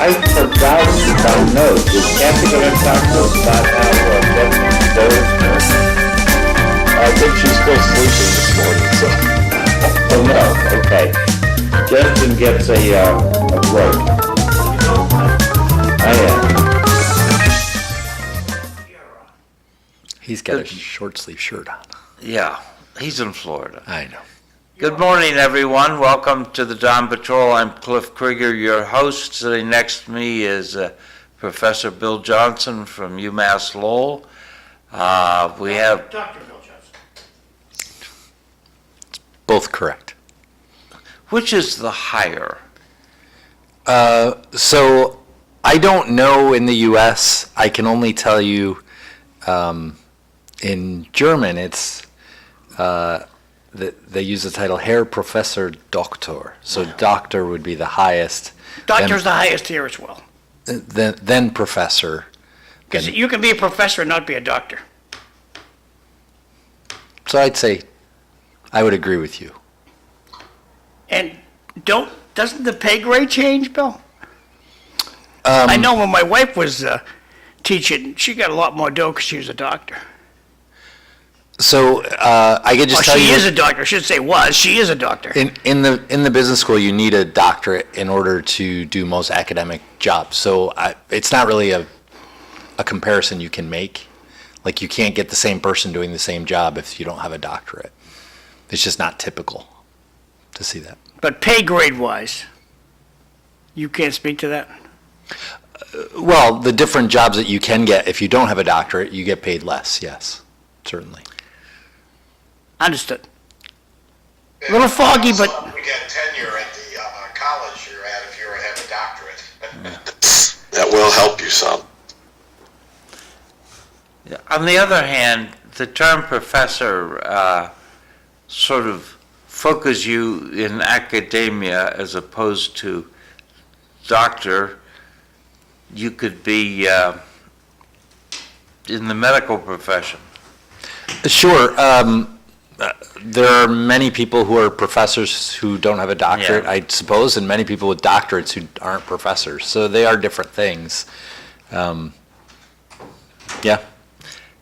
I forgot my notes. Is Kathy going to talk to us about how Betsy dozed? I think she's still sleeping this morning, so. Oh, no. Okay. Jensen gets a break. I am. He's got a short sleeve shirt on. Yeah, he's in Florida. I know. Good morning, everyone. Welcome to the Dawn Patrol. I'm Cliff Krieger, your host. Sitting next to me is Professor Bill Johnson from UMass Lowell. We have Dr. Bill Johnson. Both correct. Which is the higher? So I don't know in the U.S. I can only tell you in German it's they use the title Herr Professor Doktor. So doctor would be the highest. Doctor's the highest here as well. Then professor. Because you can be a professor and not be a doctor. So I'd say I would agree with you. And doesn't the pay grade change, Bill? I know when my wife was teaching, she got a lot more dough because she was a doctor. So I could just tell you. She is a doctor. I should say was. She is a doctor. In the business school, you need a doctorate in order to do most academic jobs. So it's not really a comparison you can make. Like you can't get the same person doing the same job if you don't have a doctorate. It's just not typical to see that. But pay grade wise, you can't speak to that? Well, the different jobs that you can get if you don't have a doctorate, you get paid less. Yes, certainly. Understood. A little foggy, but We get tenure at the college you're at if you have a doctorate. That will help you some. On the other hand, the term professor sort of focuses you in academia as opposed to doctor. You could be in the medical profession. Sure. There are many people who are professors who don't have a doctorate, I suppose, and many people with doctorates who aren't professors. So they are different things. Yeah.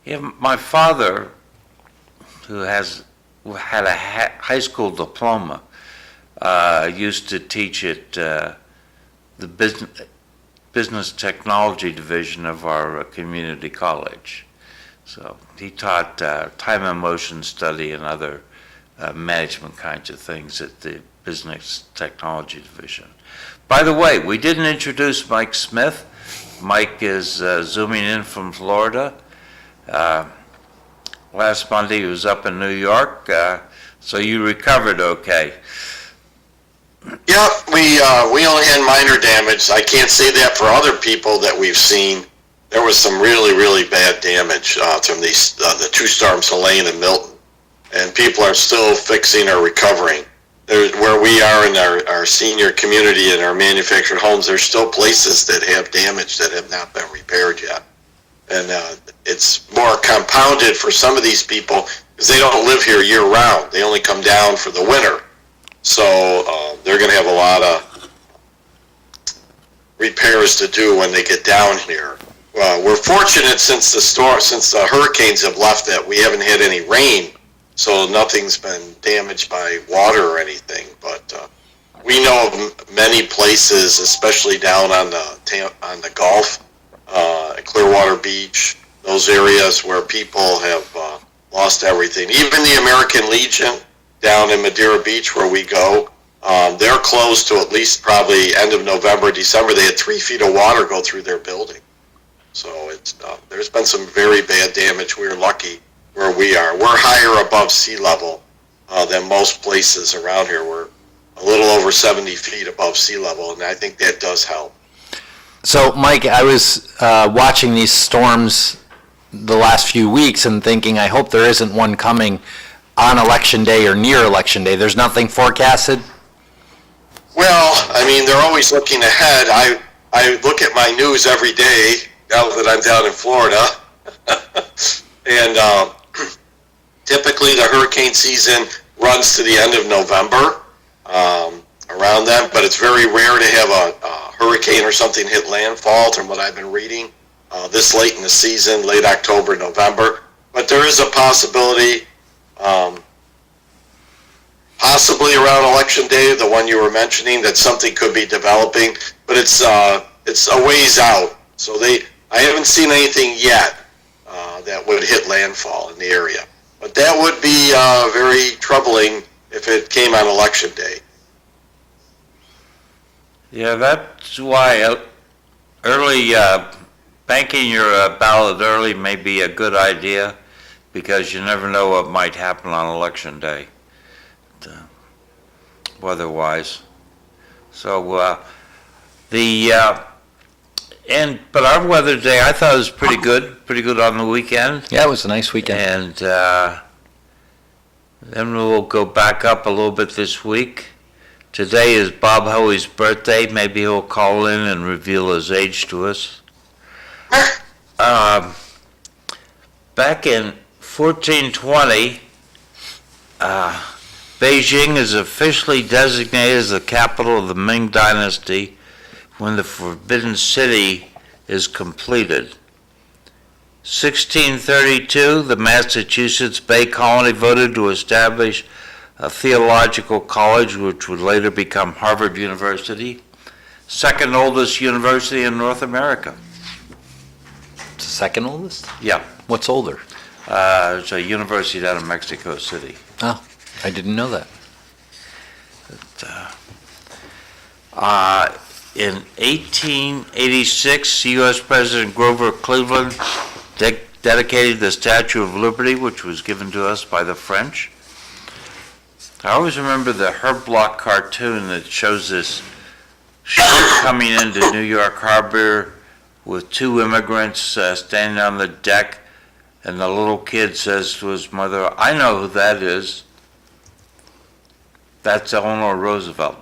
My father, who had a high school diploma, used to teach at the business technology division of our community college. So he taught time and motion study and other management kinds of things at the business technology division. By the way, we didn't introduce Mike Smith. Mike is zooming in from Florida. Last Monday he was up in New York, so you recovered okay. Yep, we only had minor damage. I can't say that for other people that we've seen. There was some really, really bad damage from these the two storms, Helene and Milton, and people are still fixing or recovering. Where we are in our senior community and our manufactured homes, there's still places that have damage that have not been repaired yet. And it's more compounded for some of these people because they don't live here year round. They only come down for the winter. So they're going to have a lot of repairs to do when they get down here. We're fortunate since the hurricanes have left that we haven't had any rain, so nothing's been damaged by water or anything. But we know of many places, especially down on the Gulf, Clearwater Beach, those areas where people have lost everything. Even the American Legion down in Madeira Beach where we go, they're closed to at least probably end of November, December. They had 3 feet of water go through their building. So there's been some very bad damage. We're lucky where we are. We're higher above sea level than most places around here. We're a little over 70 feet above sea level, and I think that does help. So, Mike, I was watching these storms the last few weeks and thinking, I hope there isn't one coming on Election Day or near Election Day. There's nothing forecasted? Well, I mean, they're always looking ahead. I look at my news every day now that I'm down in Florida. And typically the hurricane season runs to the end of November, around then, but it's very rare to have a hurricane or something hit landfall, from what I've been reading, this late in the season, late October, November. But there is a possibility, possibly around Election Day, the one you were mentioning, that something could be developing, but it's a ways out. So I haven't seen anything yet that would hit landfall in the area. But that would be very troubling if it came on Election Day. Yeah, that's why early banking your ballot early may be a good idea, because you never know what might happen on Election Day, weather-wise. So but our weather day, I thought it was pretty good on the weekend. Yeah, it was a nice weekend. And then we'll go back up a little bit this week. Today is Bob Hoey's birthday. Maybe he'll call in and reveal his age to us. Back in 1420, Beijing is officially designated as the capital of the Ming Dynasty when the Forbidden City is completed. 1632, the Massachusetts Bay Colony voted to establish a theological college, which would later become Harvard University, second oldest university in North America. It's the second oldest? Yeah, What's older? it's a university down in Mexico City. Oh, I didn't know that. In 1886, U.S. President Grover Cleveland dedicated the Statue of Liberty, which was given to us by the French. I always remember the Herb Block cartoon that shows this ship coming into New York Harbor with two immigrants standing on the deck, and the little kid says to his mother, "I know who that is. That's Eleanor Roosevelt."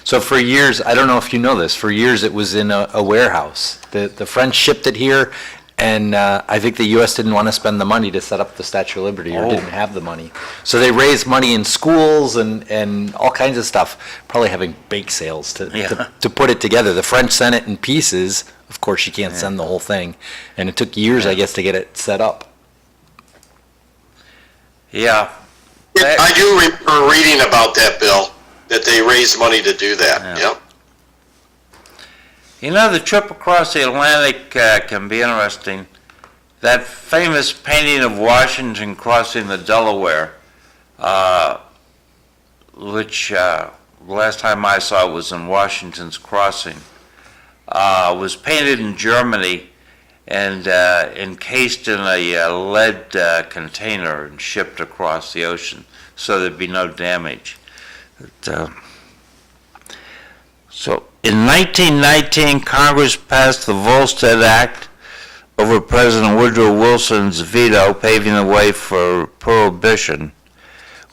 So for years, I don't know if you know this, for years it was in a warehouse. The French shipped it here, and I think the U.S. didn't want to spend the money to set up the Statue of Liberty, or didn't have the money. So they raised money in schools and all kinds of stuff, probably having bake sales to put it together. The French sent it in pieces. Of course, you can't send the whole thing. And it took years, I guess, to get it set up. Yeah. I do remember reading about that, Bill, that they raised money to do that. Yeah. Yep. You know, the trip across the Atlantic can be interesting. That famous painting of Washington crossing the Delaware, which last time I saw it was in Washington's Crossing, was painted in Germany and encased in a lead container and shipped across the ocean so there'd be no damage. So in 1919, Congress passed the Volstead Act over President Woodrow Wilson's veto, paving the way for Prohibition,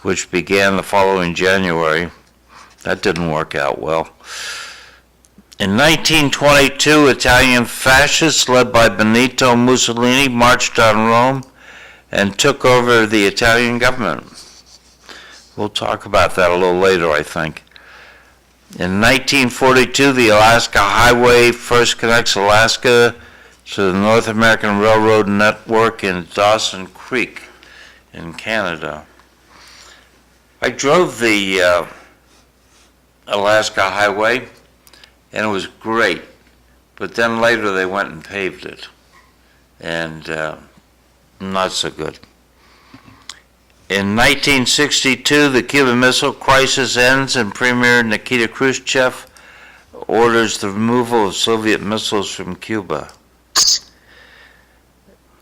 which began the following January. That didn't work out well. In 1922, Italian fascists led by Benito Mussolini marched on Rome and took over the Italian government. We'll talk about that a little later, I think. In 1942, the Alaska Highway first connects Alaska to the North American Railroad network in Dawson Creek in Canada. I drove the Alaska Highway, and it was great, but then later they went and paved it, and not so good. In 1962, the Cuban Missile Crisis ends, and Premier Nikita Khrushchev orders the removal of Soviet missiles from Cuba.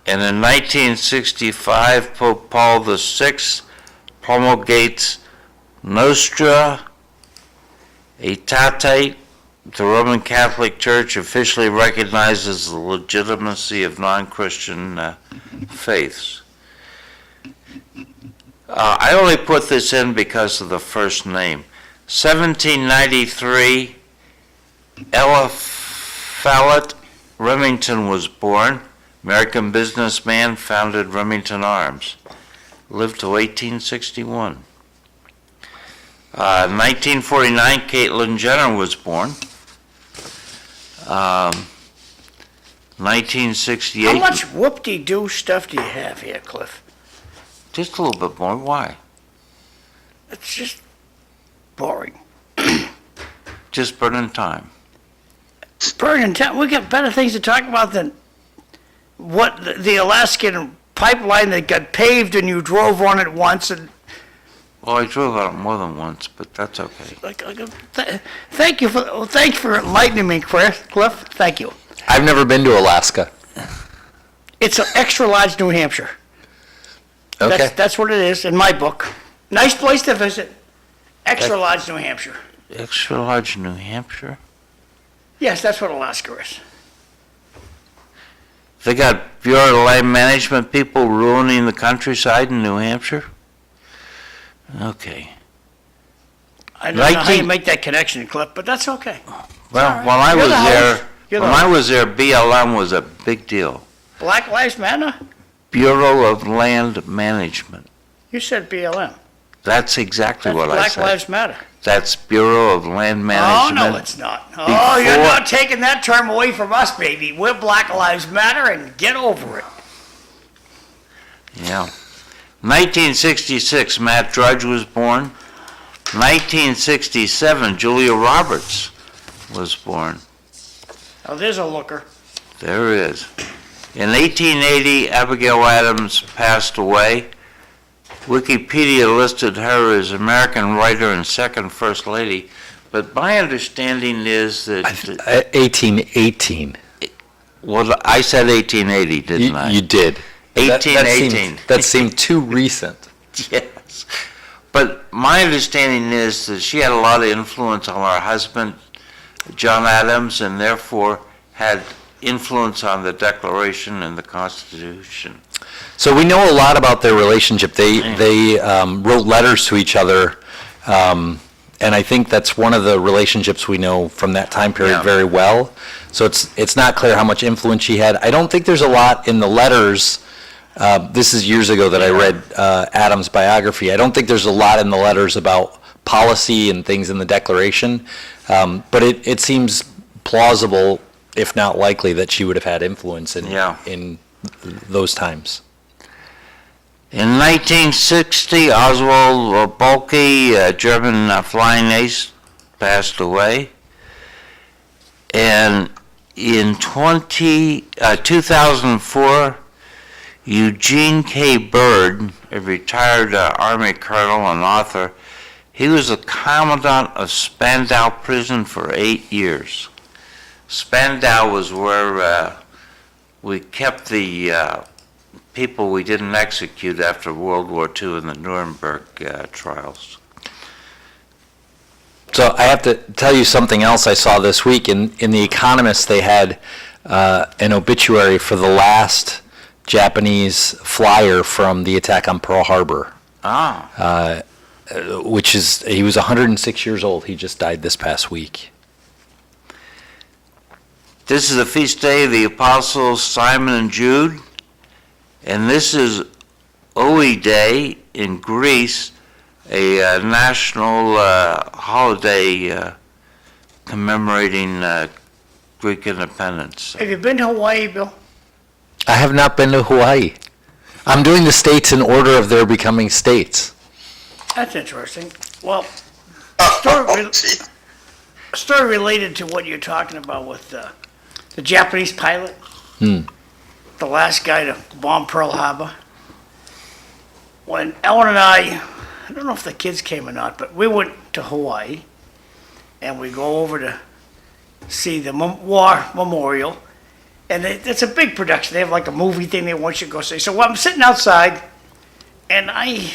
And in 1965, Pope Paul VI promulgates Nostra Aetate the Roman Catholic Church officially recognizes the legitimacy of non-Christian faiths. I only put this in because of the first name. 1793, Eliphalet Remington was born. American businessman, founded Remington Arms. Lived till 1861. 1949, Caitlyn Jenner was born. 1968. How much whoop-de-doo stuff do you have here, Cliff? Just a little bit more. Why? It's just boring. Just burning time. Burning time. We got better things to talk about than what the Alaskan pipeline that got paved and you drove on it once and Well, I drove on it more than once, but that's okay. thank you for enlightening me, Cliff. Thank you. I've never been to Alaska. It's an extra large New Hampshire. Okay. That's what it is in my book. Nice place to visit. Extra large New Hampshire. Extra large New Hampshire? Yes, that's what Alaska is. They got Bureau of Land Management people ruining the countryside in New Hampshire? Okay. I don't know how you make that connection, Cliff, but that's okay. Well, all right. when I You're was the there, host. You're when the I was there, BLM was a big deal. Black Lives Matter? Bureau of Land Management. You said BLM. That's exactly That's what I Black said. Lives Matter. That's Bureau of Land Oh, Management. no, it's not. Oh, you're Before- not taking that term away from us, baby. We're Black Lives Matter and get over it. Yeah. 1966, Matt Drudge was born. 1967, Julia Roberts was born. Oh, there's a looker. There is. In 1880, Abigail Adams passed away. Wikipedia listed her as American writer and second First Lady, but my understanding is that... 1818. Well, I said 1880, didn't I? You did. 1818. That seemed too recent. Yes. But my understanding is that she had a lot of influence on her husband, John Adams, and therefore had influence on the Declaration and the Constitution. So we know a lot about their relationship. They wrote letters to each other, and I think that's one of the relationships we know from that time period Yeah. very well. So it's not clear how much influence she had. I don't think there's a lot in the letters. This is years ago that I read Adams' biography. I don't think there's a lot in the letters about policy and things in the Declaration, but it seems plausible, if not likely, that she would have had influence in those times. In 1960, Oswald Boelke, a German flying ace, passed away. And in 2004, Eugene K. Byrd, a retired Army colonel and author, he was the commandant of Spandau prison for 8 years. Spandau was where we kept the people we didn't execute after World War II in the Nuremberg trials. So I have to tell you something else I saw this week. In The Economist, they had an obituary for the last Japanese flyer from the attack on Pearl Harbor. He was 106 years old. He just died this past week. This is the feast day of the Apostles Simon and Jude, and this is Oe Day in Greece, a national holiday commemorating Greek independence. Have you been to Hawaii, Bill? I have not been to Hawaii. I'm doing the states in order of their becoming states. That's interesting. Well, a story related to what you're talking about with the Japanese pilot, the last guy to bomb Pearl Harbor. When Ellen and I don't know if the kids came or not, but we went to Hawaii, and we go over to see the war memorial, and it's a big production. They have like a movie thing they want you to go see. So I'm sitting outside, and I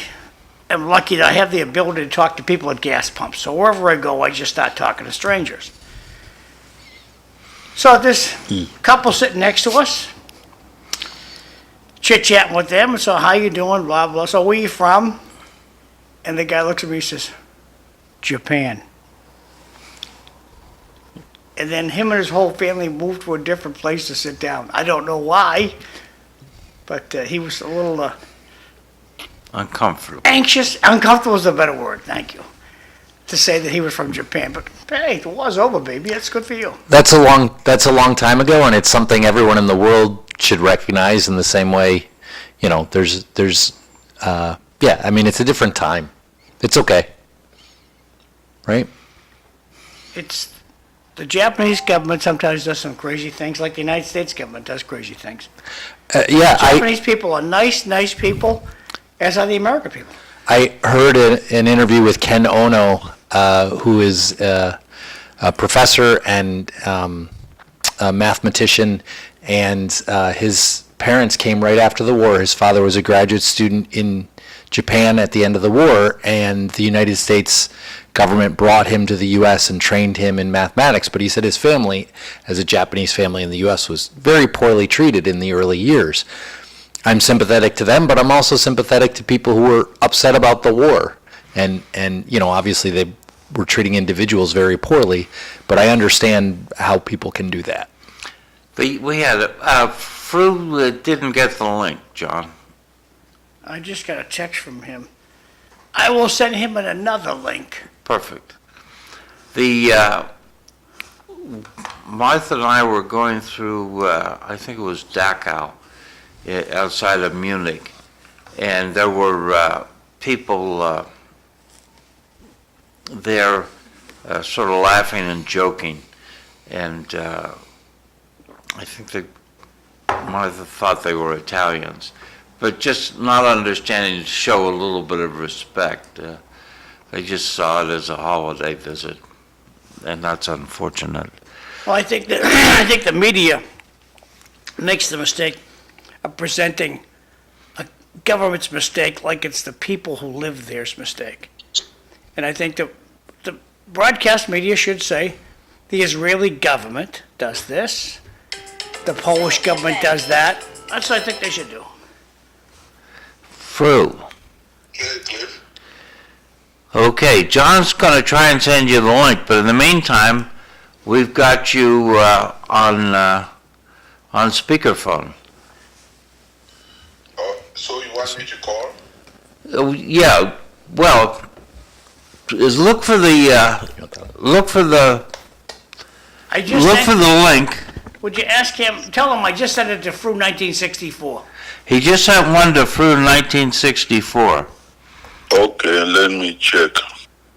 am lucky that I have the ability to talk to people at gas pumps. So wherever I go, I just start talking to strangers. So this couple sitting next to us, chit-chatting with them, and so how you doing, blah, blah. So where you from? And the guy looks at me and says, Japan. And then him and his whole family moved to a different place to sit down. I don't know why, but he was a little Uncomfortable. anxious. Uncomfortable is a better word, thank you, to say that he was from Japan. But hey, the war's over, baby. That's good for you. That's a long time ago, and it's something everyone in the world should recognize in the same way. There's I mean, it's a different time. It's okay, right? It's the Japanese government sometimes does some crazy things, like the United States government does crazy things. Japanese people are nice people, as are the American people. I heard an interview with Ken Ono, who is a professor and a mathematician, and his parents came right after the war. His father was a graduate student in Japan at the end of the war, and the United States government brought him to the U.S. and trained him in mathematics. But he said his family, as a Japanese family in the U.S., was very poorly treated in the early years. I'm sympathetic to them, but I'm also sympathetic to people who were upset about the war. And obviously they were treating individuals very poorly, but I understand how people can do that. We had Fru didn't get the link, John. I just got a text from him. I will send him another link. Perfect. Martha and I were going through, I think it was Dachau, outside of Munich, and there were people there sort of laughing and joking, and I think that Martha thought they were Italians, but just not understanding to show a little bit of respect. They just saw it as a holiday visit, and that's unfortunate. Well, I think that the media makes the mistake of presenting a government's mistake like it's the people who live there's mistake. And I think that the broadcast media should say the Israeli government does this, the Polish government does that. That's what I think they should do. Fru. Okay, John's going to try and send you the link, but in the meantime, we've got you on speakerphone. So you want me to call? Oh, yeah. Well, look for the link. Would you ask him, tell him I just sent it to Fru 1964. He just sent one to Fru 1964. Okay, let me check.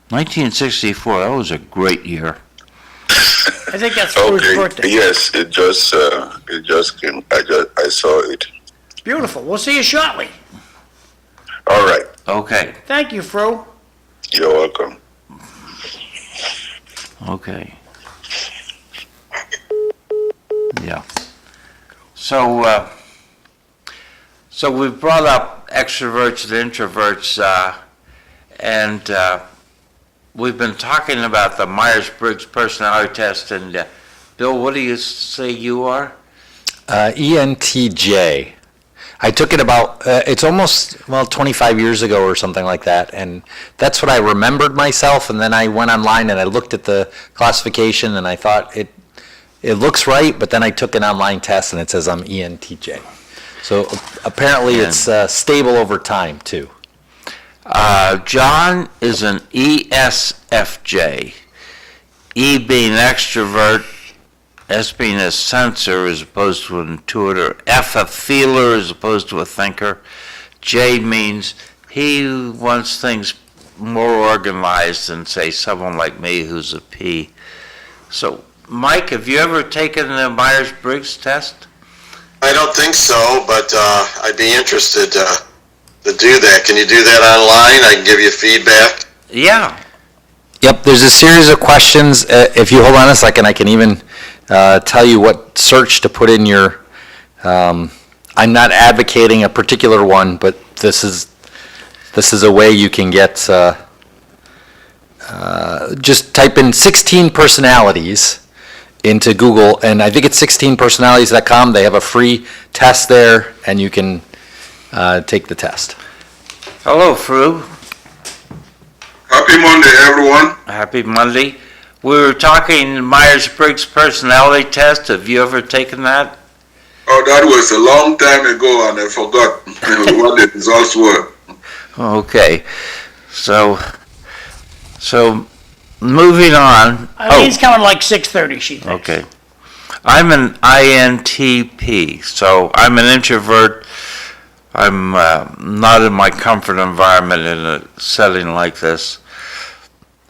1964, that was a great year. I think that's Fru's birthday. Yes, it just came. I saw it. Beautiful. We'll see you shortly. All right. Okay. Thank you, Fru. You're welcome. Okay. Yeah. So we've brought up extroverts and introverts, and we've been talking about the Myers-Briggs personality test. And Bill, what do you say you are? ENTJ. I took it it's almost, 25 years ago or something like that, and that's what I remembered myself, and then I went online and I looked at the classification and I thought it looks right, but then I took an online test and it says I'm ENTJ. So apparently it's stable over time too. John is an ESFJ, E being extrovert, S being a sensor as opposed to an intuitor, F a feeler as opposed to a thinker, J means he wants things more organized than, say, someone like me who's a P. So, Mike, have you ever taken the Myers-Briggs test? I don't think so, but I'd be interested to do that. Can you do that online? I can give you feedback. Yeah. Yep, there's a series of questions. If you hold on a second, I can even tell you what search to put in your, I'm not advocating a particular one, but this is a way you can get, just type in 16 personalities, into Google, and I think it's 16personalities.com. They have a free test there, and you can take the test. Hello, Fru. Happy Monday, everyone. Happy Monday. We were talking Myers-Briggs personality test. Have you ever taken that? Oh, that was a long time ago, and I forgot what the results were. Okay. So moving on. Eileen's coming like 6:30, she thinks. Okay. I'm an INTP, so I'm an introvert. I'm not in my comfort environment in a setting like this.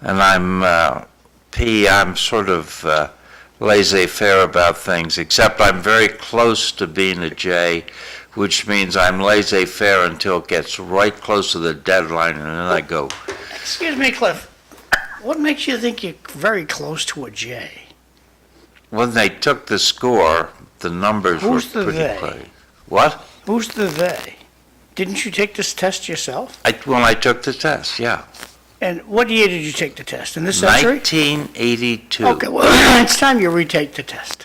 And I'm P, I'm sort of laissez-faire about things, except I'm very close to being a J, which means I'm laissez-faire until it gets right close to the deadline, and then I go. Excuse me, Cliff. What makes you think you're very close to a J? When they took the score, the numbers Who's the were pretty they? clear. What? Who's the they? Didn't you take this test yourself? When I took the test, yeah. And what year did you take the test? In this century? 1982. Okay, well, it's time you retake the test.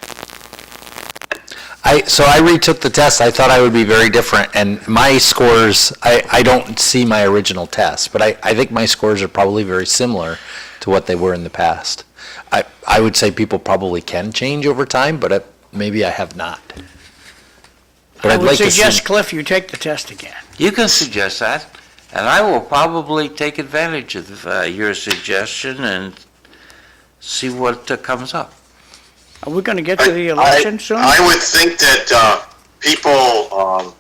So I retook the test. I thought I would be very different, and my scores, I don't see my original test, but I think my scores are probably very similar to what they were in the past. I would say people probably can change over time, but maybe I have not. But I I'd would like to suggest, see. Cliff, you take the test again. You can suggest that, and I will probably take advantage of your suggestion and see what comes up. Are we going to get to the election soon? I would think that people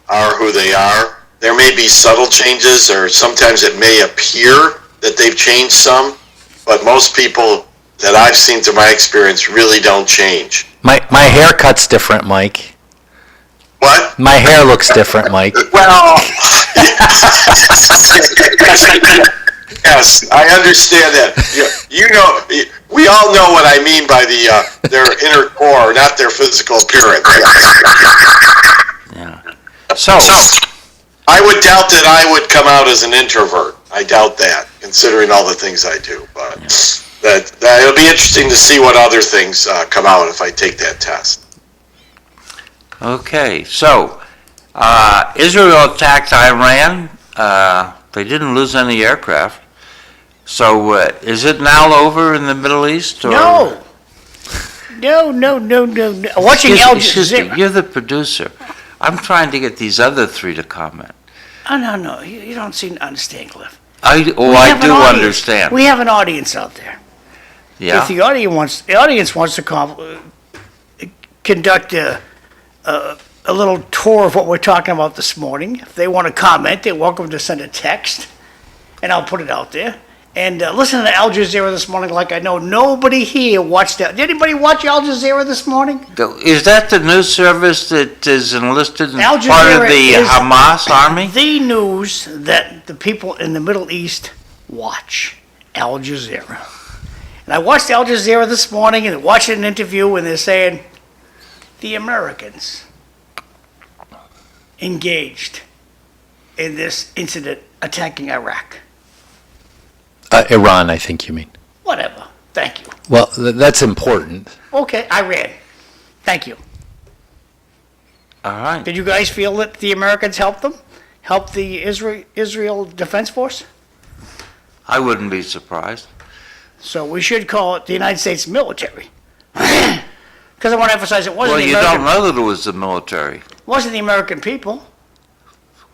are who they are. There may be subtle changes, or sometimes it may appear that they've changed some, but most people that I've seen through my experience really don't change. My haircut's different, Mike. What? My hair looks different, Mike. Well, yes, I understand that. You know, we all know what I mean by their inner core, not their physical appearance. Yeah. So, I would doubt that I would come out as an introvert. I doubt that, considering all the things I do. But that it'll be interesting to see what other things come out if I take that test. okay, so Israel attacked Iran. They didn't lose any aircraft. So is it now over in the Middle East? Or? No. Watching Al Excuse me, Jazeera. you're the producer. I'm trying to get these other three to comment. Oh, no. You don't seem to understand, Cliff. I We do have an audience. understand. We have an audience out there. Yeah. If the audience wants to conduct a little tour of what we're talking about this morning, if they want to comment, they're welcome to send a text, and I'll put it out there. And listen to Al Jazeera this morning like I know nobody here watched that. Did anybody watch Al Jazeera this morning? Is that the news service that is enlisted in Al part of Jazeera the is Hamas army? The news that the people in the Middle East watch. Al Jazeera. And I watched Al Jazeera this morning and watched an interview and they're saying the Americans engaged in this incident attacking Iraq. Iran, I think you mean. Whatever. Thank you. Well, that's important. Okay, Iran. Thank you. All right. Did you guys feel that the Americans helped them? Helped the Israel Defense Force? I wouldn't be surprised. So we should call it the United States military. Because I want to emphasize it wasn't Well, the you American, don't know that it was the military. wasn't the American people.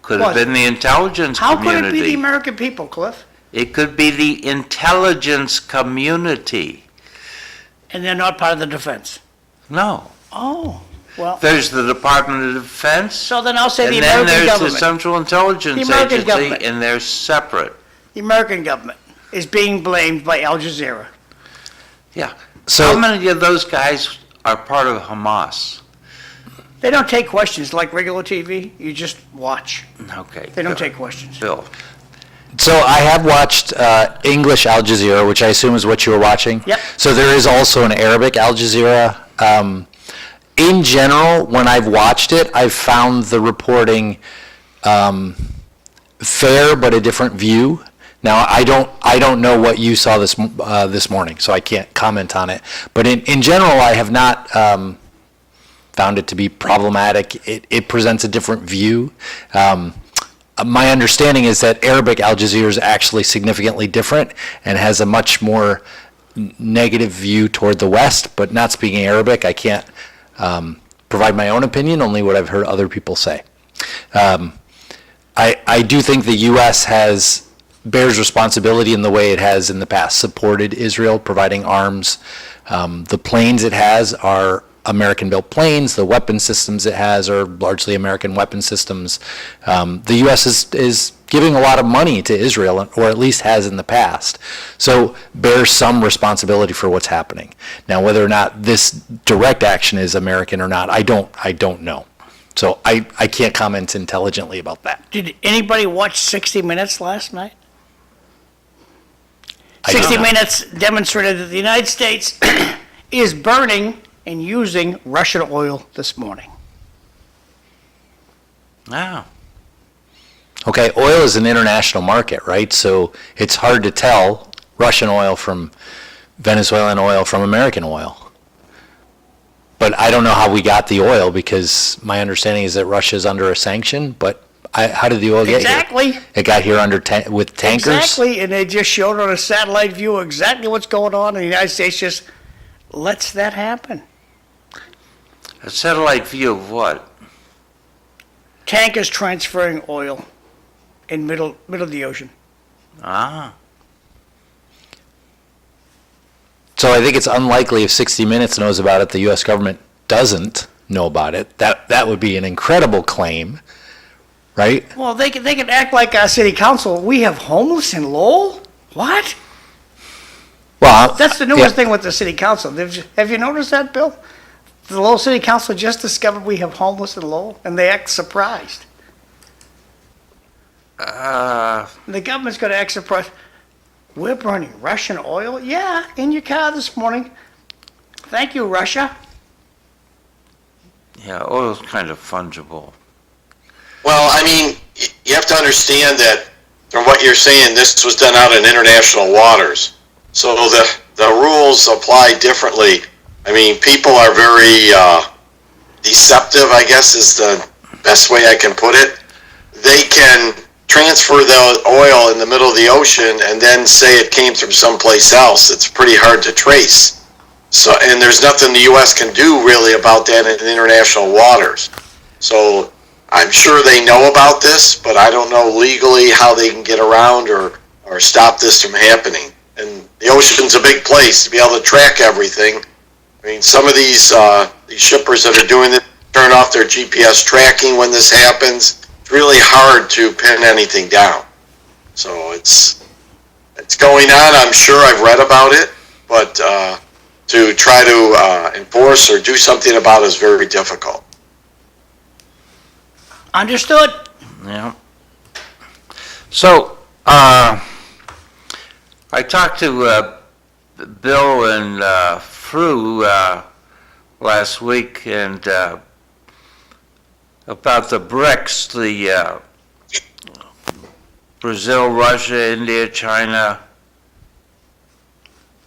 Could have What? been the intelligence How community. could it be the American people, Cliff? It could be the intelligence community. And they're not part of the defense. No. Oh, well, There's the Department of Defense, so then I'll say and the then American there's the government. Central Intelligence The American Agency, government. and they're separate. The American government is being blamed by Al Jazeera. Yeah. So- How many of those guys are part of Hamas? They don't take questions like regular TV. You just watch. Okay. They don't Bill. take questions. Bill. So I have watched English Al Jazeera, which I assume is what you were watching. Yep. So there is also an Arabic Al Jazeera. In general, when I've watched it, I've found the reporting fair, but a different view. Now, I don't know what you saw this morning, so I can't comment on it. But in general, I have not found it to be problematic. It presents a different view. My understanding is that Arabic Al Jazeera is actually significantly different and has a much more negative view toward the West. But not speaking Arabic, I can't provide my own opinion, only what I've heard other people say. I do think the U.S. bears responsibility in the way it has in the past, supported Israel, providing arms. The planes it has are American-built planes. The weapon systems it has are largely American weapon systems. The U.S. is giving a lot of money to Israel, or at least has in the past. So bears some responsibility for what's happening. Now, whether or not this direct action is American or not, I don't know. So I can't comment intelligently about that. Did anybody watch 60 Minutes last night? I don't 60 know. Minutes demonstrated that the United States is burning and using Russian oil this morning. Wow. Okay, oil is an international market, right? So it's hard to tell Russian oil from Venezuelan oil from American oil. But I don't know how we got the oil, because my understanding is that Russia is under a sanction, but how did the oil get here? Exactly. It got here with tankers? Exactly, and they just showed on a satellite view exactly what's going on, and the United States just lets that happen. A satellite view of what? Tankers transferring oil in middle of the ocean. Ah. So I think it's unlikely if 60 Minutes knows about it, the U.S. government doesn't know about it. That would be an incredible claim, right? Well, they can act like our city council. We have homeless in Lowell? What? Well, That's the newest thing with the city council. Have you noticed that, Bill? The Lowell City Council just discovered we have homeless in Lowell, and they act surprised. The government's going to act surprised. We're burning Russian oil? Yeah, in your car this morning. Thank you, Russia. Yeah, oil's kind of fungible. Well, I mean, you have to understand that from what you're saying, this was done out in international waters. So the rules apply differently. I mean, people are very deceptive, I guess is the best way I can put it. They can transfer the oil in the middle of the ocean and then say it came from someplace else. It's pretty hard to trace. So, and there's nothing the U.S. can do really about that in international waters. So I'm sure they know about this, but I don't know legally how they can get around or stop this from happening. And the ocean's a big place to be able to track everything. I mean, some of these shippers that are doing it turn off their GPS tracking when this happens. It's really hard to pin anything down. So it's going on. I'm sure I've read about it, but to try to enforce or do something about it is very difficult. Understood. Yeah. So, I talked to Bill and Fru last week, and about the BRICS, the Brazil, Russia, India, China.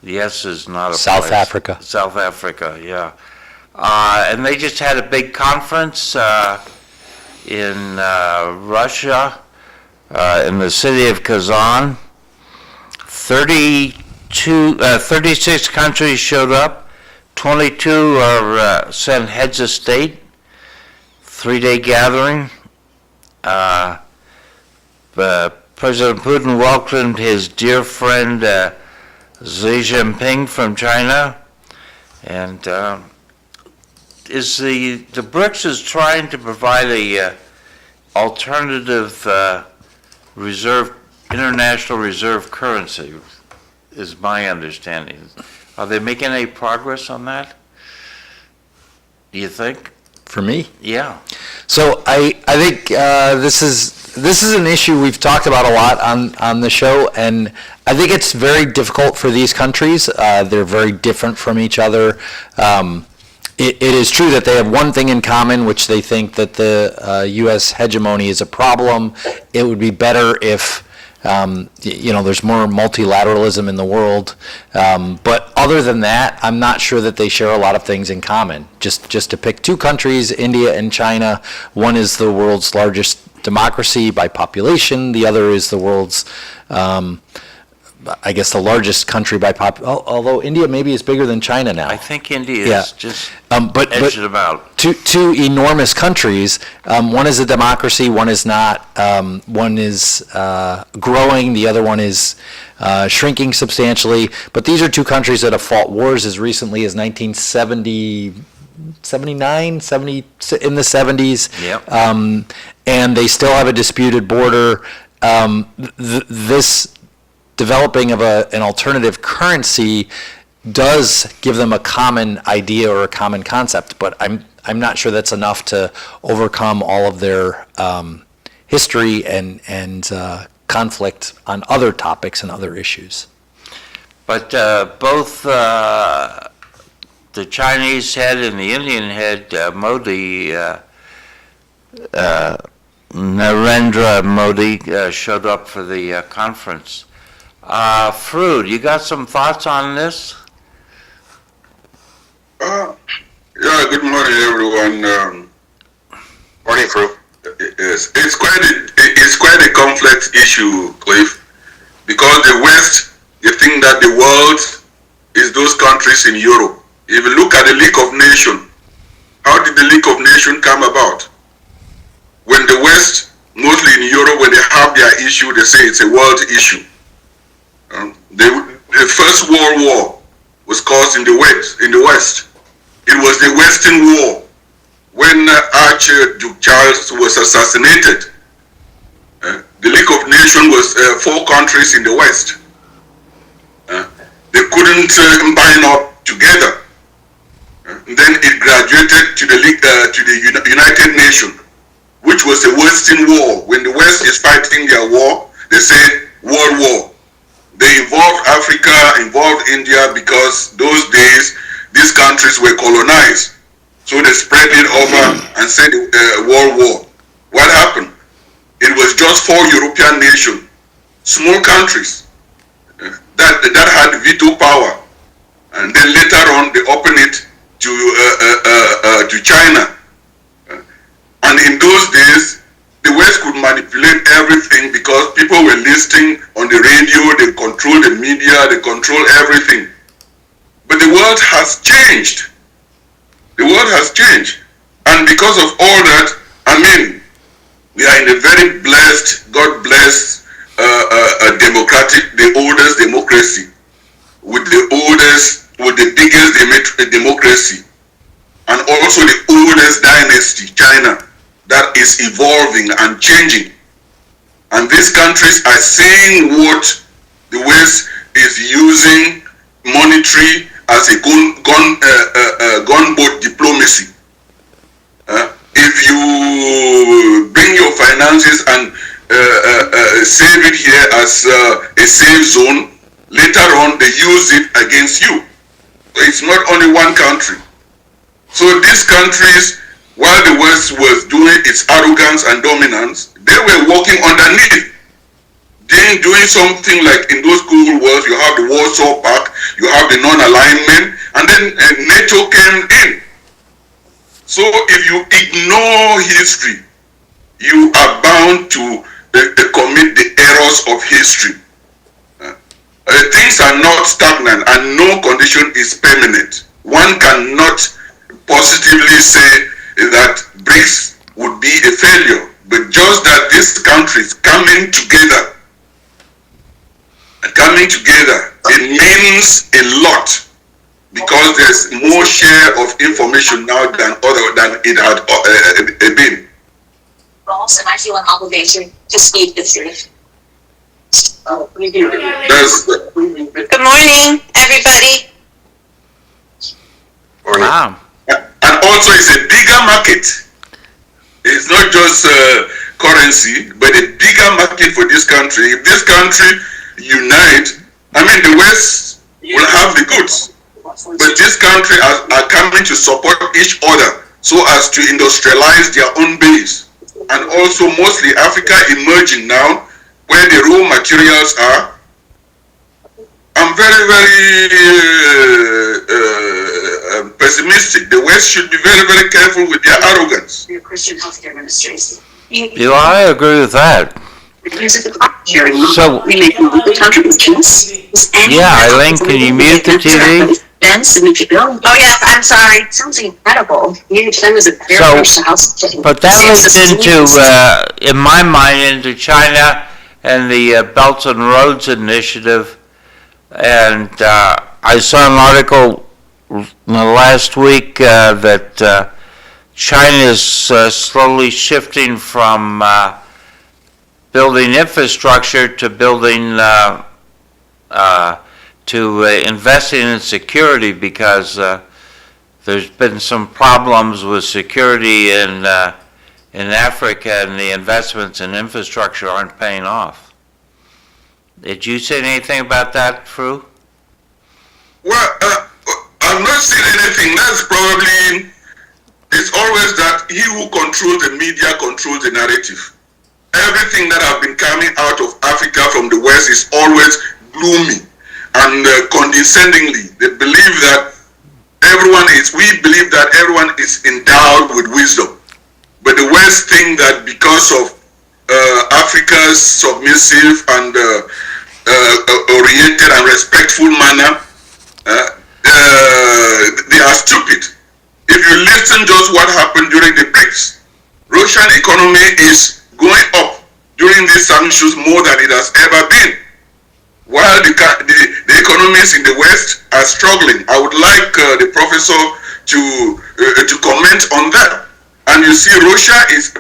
The S is not a South place. Africa. South Africa, yeah. And they just had a big conference in Russia, in the city of Kazan. 36 countries showed up. 22 are sent heads of state. 3-day gathering. President Putin welcomed his dear friend Xi Jinping from China, and the BRICS is trying to provide a alternative international reserve currency, is my understanding. Are they making any progress on that? Do you think? For me? Yeah. So I think this is an issue we've talked about a lot on the show, and I think it's very difficult for these countries. They're very different from each other. It is true that they have one thing in common, which they think that the U.S. hegemony is a problem. It would be better if There's more multilateralism in the world. But other than that, I'm not sure that they share a lot of things in common. Just to pick two countries, India and China, one is the world's largest democracy by population. The other is the world's, the largest country by although India maybe is bigger than China now. I think India is just but edged about. Two enormous countries. One is a democracy, one is not. One is growing, the other one is shrinking substantially. But these are two countries that have fought wars as recently as 1970, 79, 70, in the 70s. Yep. And they still have a disputed border. This developing of an alternative currency does give them a common idea or a common concept, but I'm not sure that's enough to overcome all of their history and conflict on other topics and other issues. But both the Chinese head and the Indian head, Modi, Narendra Modi, showed up for the conference. Frood, you got some thoughts on this? Good morning, everyone. Morning, Fru. Yes, it's quite a complex issue, Cliff, because the West, they think that the world is those countries in Europe. If you look at the League of Nations, how did the League of Nations come about? When the West, mostly in Europe, when they have their issue, they say it's a world issue. The First World War was caused in the West. It was the Western War when Archduke Charles was assassinated. The League of Nations was 4 countries in the West. They couldn't bind up together. Then it graduated to the United Nations, which was a Western war. When the West is fighting their war, they say World War. They involved Africa, involved India, because those days these countries were colonized. So they spread it over and said World War. What happened? It was just 4 European nations, small countries, that had veto power. And then later on they opened it to China. And in those days, the West could manipulate everything because people were listening on the radio, they control the media, they control everything. But the world has changed. The world has changed. And because of all that, we are in a very blessed, God blessed, the oldest democracy, with the biggest democracy, and also the oldest dynasty, China, that is evolving and changing. And these countries are saying what the West is using monetary as a gunboat diplomacy. If you bring your finances and save it here as a safe zone, later on they use it against you. It's not only one country. So these countries, while the West was doing its arrogance and dominance, they were working underneath. Doing something like in those Cold Wars, you have the Warsaw Pact, you have the non-alignment, and then NATO came in. So if you ignore history, you are bound to commit the errors of history. Things are not stagnant and no condition is permanent. One cannot positively say that BRICS would be a failure, but just that these countries coming together, it means a lot, because there's more share of information now than it had been. Ross, and I feel an obligation to speak the truth. Good morning, everybody. Wow. And also it's a bigger market. It's not just currency, but a bigger market for this country. If this country unite, the West will have the goods. But this country are coming to support each other so as to industrialize their own base. And also mostly Africa emerging now, where the raw materials are. I'm very, very pessimistic. The West should be very, very careful with their arrogance. Your Christian healthcare administration. Do I agree with that? So, yeah, Eileen, can you mute the TV? Oh yes, I'm sorry. It sounds incredible. That was a very So, house. But that leads into, in my mind, into China and the Belt and Roads Initiative. And I saw an article last week that China is slowly shifting from building infrastructure to building to investing in security, because there's been some problems with security in Africa, and the investments in infrastructure aren't paying off. Did you say anything about that, Fru? Well, I've not seen anything. That's probably, it's always that he who controls the media controls the narrative. Everything that have been coming out of Africa from the West is always gloomy and condescendingly. They believe that we believe that everyone is endowed with wisdom. But the West think that because of Africa's submissive and oriented and respectful manner, they are stupid. If you listen just what happened during the BRICS, Russian economy is going up during these sanctions more than it has ever been, while the economies in the West are struggling. I would like the professor to comment on that. And you see, Russia is,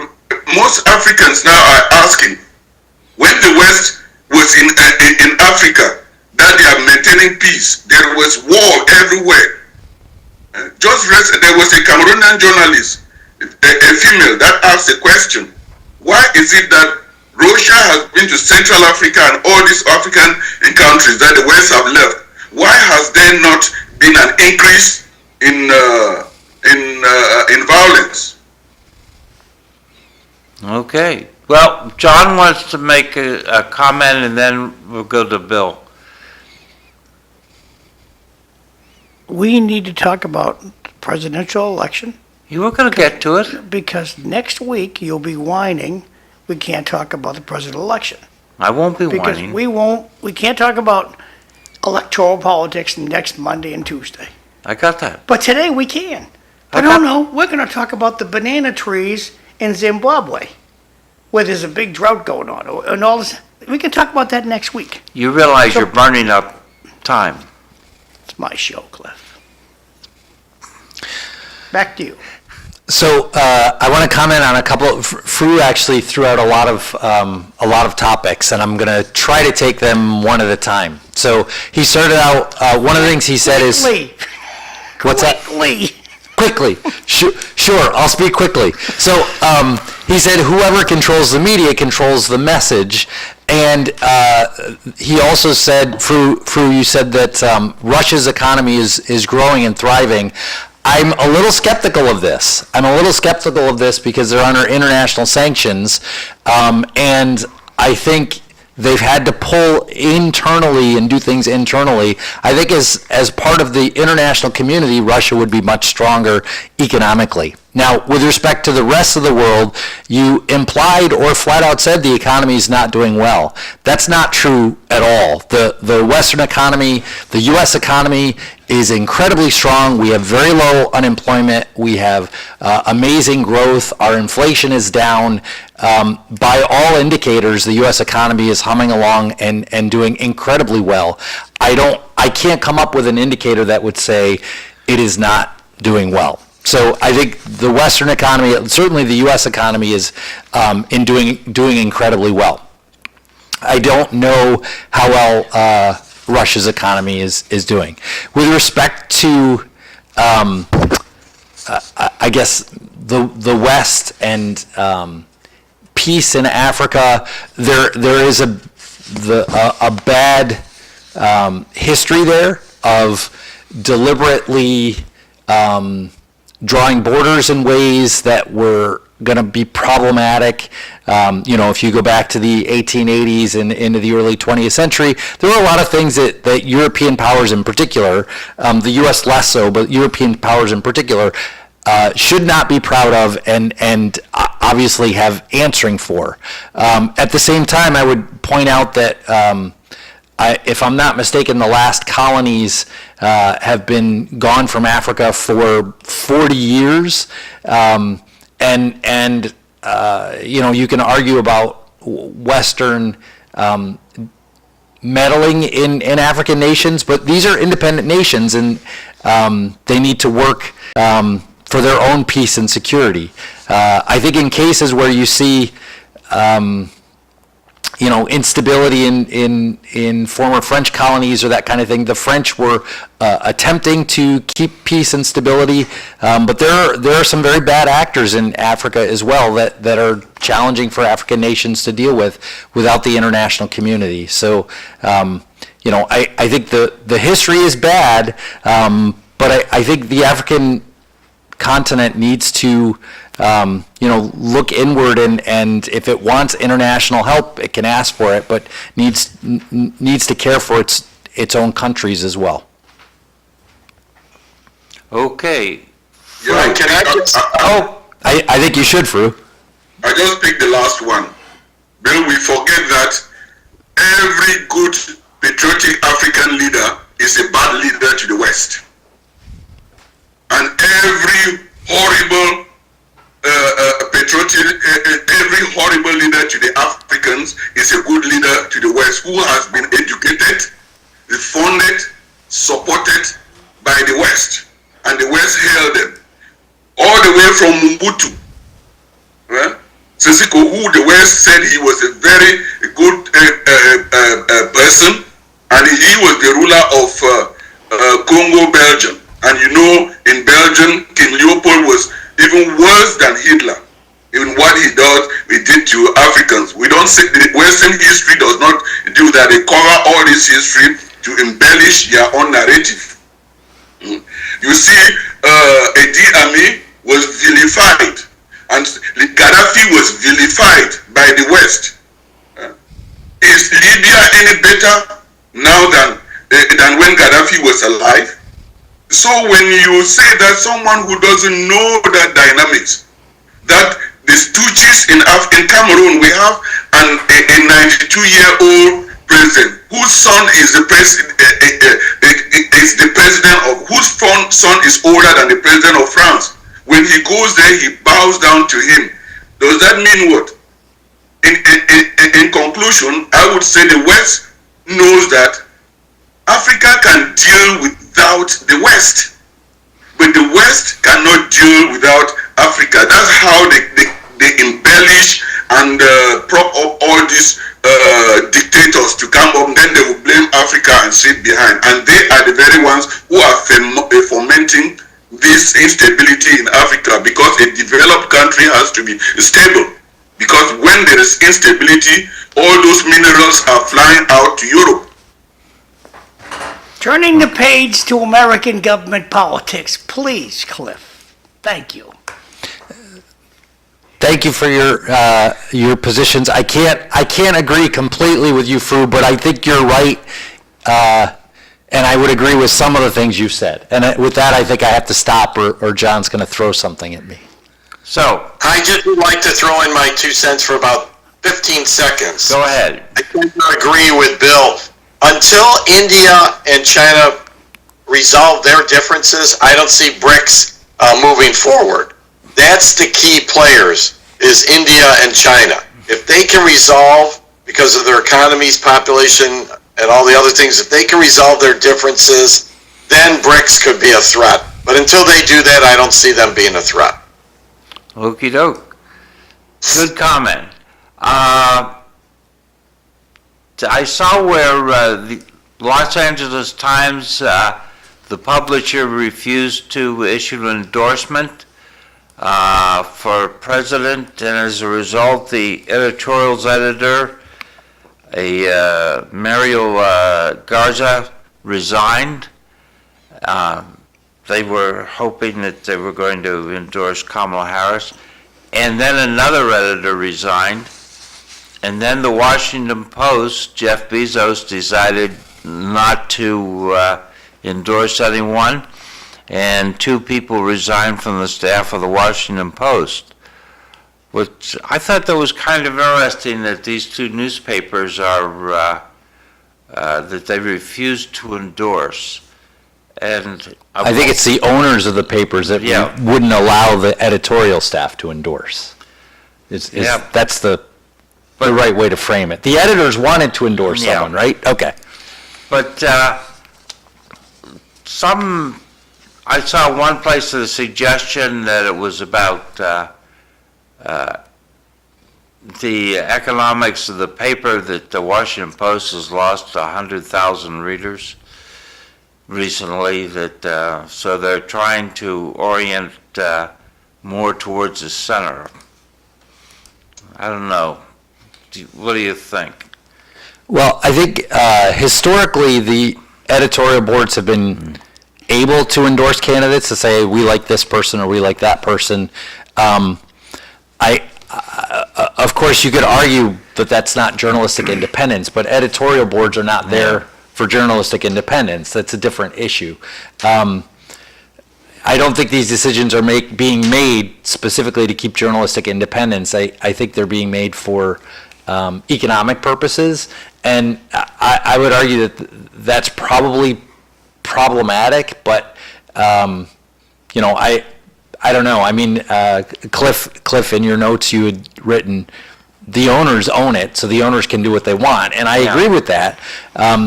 most Africans now are asking, when the West was in Africa, that they are maintaining peace, there was war everywhere. There was a Cameroonian journalist, a female, that asked the question, why is it that Russia has been to Central Africa and all these African countries that the West have left? Why has there not been an increase in violence? Okay. Well, John wants to make a comment, and then we'll go to Bill. We need to talk about the presidential election, You were going to get to it. because next week you'll be whining we can't talk about the presidential election. I won't be Because whining. we can't talk about electoral politics next Monday and Tuesday. I got that. But today we can. But Okay. no, we're gonna talk about the banana trees in Zimbabwe, where there's a big drought going on, and all this. We can talk about that next week. You realize So- you're burning up time. It's my show, Cliff. Back to you. So I want to comment on a couple. Fru actually threw out a lot of topics, and I'm going to try to take them one at a time. So he started out. One of the things he said is, Quickly. "What's that?" Quickly. Sure, I'll speak quickly. So he said whoever controls the media controls the message. And he also said, Fru, you said that Russia's economy is growing and thriving. I'm a little skeptical of this. Because they're under international sanctions. And I think they've had to pull internally and do things internally. I think as part of the international community, Russia would be much stronger economically. Now, with respect to the rest of the world, you implied or flat out said the economy is not doing well. That's not true at all. The Western economy, the U.S. economy is incredibly strong. We have very low unemployment. We have amazing growth. Our inflation is down. By all indicators, the U.S. economy is humming along and doing incredibly well. I can't come up with an indicator that would say it is not doing well. So I think the Western economy, certainly the U.S. economy, is doing incredibly well. I don't know how well Russia's economy is doing. With respect to, I guess, the West and peace in Africa, there is a bad history there of deliberately drawing borders in ways that were going to be problematic. If you go back to the 1880s and into the early 20th century, there were a lot of things that European powers in particular, the U.S. less so, but European powers in particular, should not be proud of and obviously have answering for. At the same time, I would point out that if I'm not mistaken, the last colonies have been gone from Africa for 40 years. You can argue about Western meddling in African nations, but these are independent nations, and they need to work for their own peace and security. I think in cases where you see instability in former French colonies or that kind of thing, the French were attempting to keep peace and stability, but there are some very bad actors in Africa as well that are challenging for African nations to deal with without the international community. So, I think the history is bad, but I think the African continent needs to look inward, and if it wants international help, it can ask for it, but needs to care for its own countries as well. Okay. Yeah, can I just, I think you should, Fru. I just picked the last one. Bill, we forget that every good patriotic African leader is a bad leader to the West. And every horrible every horrible leader to the Africans is a good leader to the West, who has been educated, funded, supported by the West, and the West held them all the way from Mobutu, Sisiko, who the West said he was a very good person, and he was the ruler of Congo, Belgium. And in Belgium, King Leopold was even worse than Hitler in what he did to Africans. We don't say, the Western history does not do that. They cover all this history to embellish their own narrative. You see, Idi Amin was vilified, and Gaddafi was vilified by the West. Is Libya any better now than when Gaddafi was alive? So when you say that someone who doesn't know that dynamics, that the stooges in Cameroon, we have a 92-year-old president whose son is the president of whose son is older than the president of France. When he goes there, he bows down to him. Does that mean what? In conclusion, I would say the West knows that Africa can deal without the West, but the West cannot deal without Africa. That's how they embellish and prop up all these dictators to come up, and then they will blame Africa and sit behind. And they are the very ones who are fomenting this instability in Africa, because a developed country has to be stable. Because when there is instability, all those minerals are flying out to Europe. Turning the page to American government politics, please, Cliff. Thank you. Thank you for your positions. I can't agree completely with you, Fru, but I think you're right, and I would agree with some of the things you've said. And with that, I think I have to stop, or John's going to throw something at me. So, I just would like to throw in my 2 cents for about 15 seconds. go ahead. I agree with Bill. Until India and China resolve their differences, I don't see BRICS moving forward. That's the key players, is India and China. If they can resolve, because of their economies, population, and all the other things, if they can resolve their differences, then BRICS could be a threat. But until they do that, I don't see them being a threat. Okie doke. Good comment. I saw where the Los Angeles Times, the publisher, refused to issue an endorsement for president, and as a result, the editorials editor, Mario Garza, resigned. They were hoping that they were going to endorse Kamala Harris, and then another editor resigned, and then the Washington Post, Jeff Bezos decided not to endorse anyone, and 2 people resigned from the staff of the Washington Post. Which I thought that was kind of interesting that these 2 newspapers are, that they refused to endorse. And I think it's the owners of the papers that Yeah. wouldn't allow the editorial staff to endorse. Yeah. That's the right way to frame it. The editors wanted to endorse Yeah. someone, right? Okay. But I saw one place a suggestion that it was about the economics of the paper, that the Washington Post has lost 100,000 readers recently, that so they're trying to orient more towards the center. I don't know. What do you think? Well, I think historically the editorial boards have been able to endorse candidates to say we like this person or we like that person. Of course, you could argue that that's not journalistic independence, but editorial boards are not there for journalistic independence. That's a different issue. I don't think these decisions are being made specifically to keep journalistic independence. I think they're being made for economic purposes, and I would argue that that's probably problematic, but I don't know. I mean, Cliff, in your notes you had written, the owners own it, so the owners can do what they want, and I agree with that.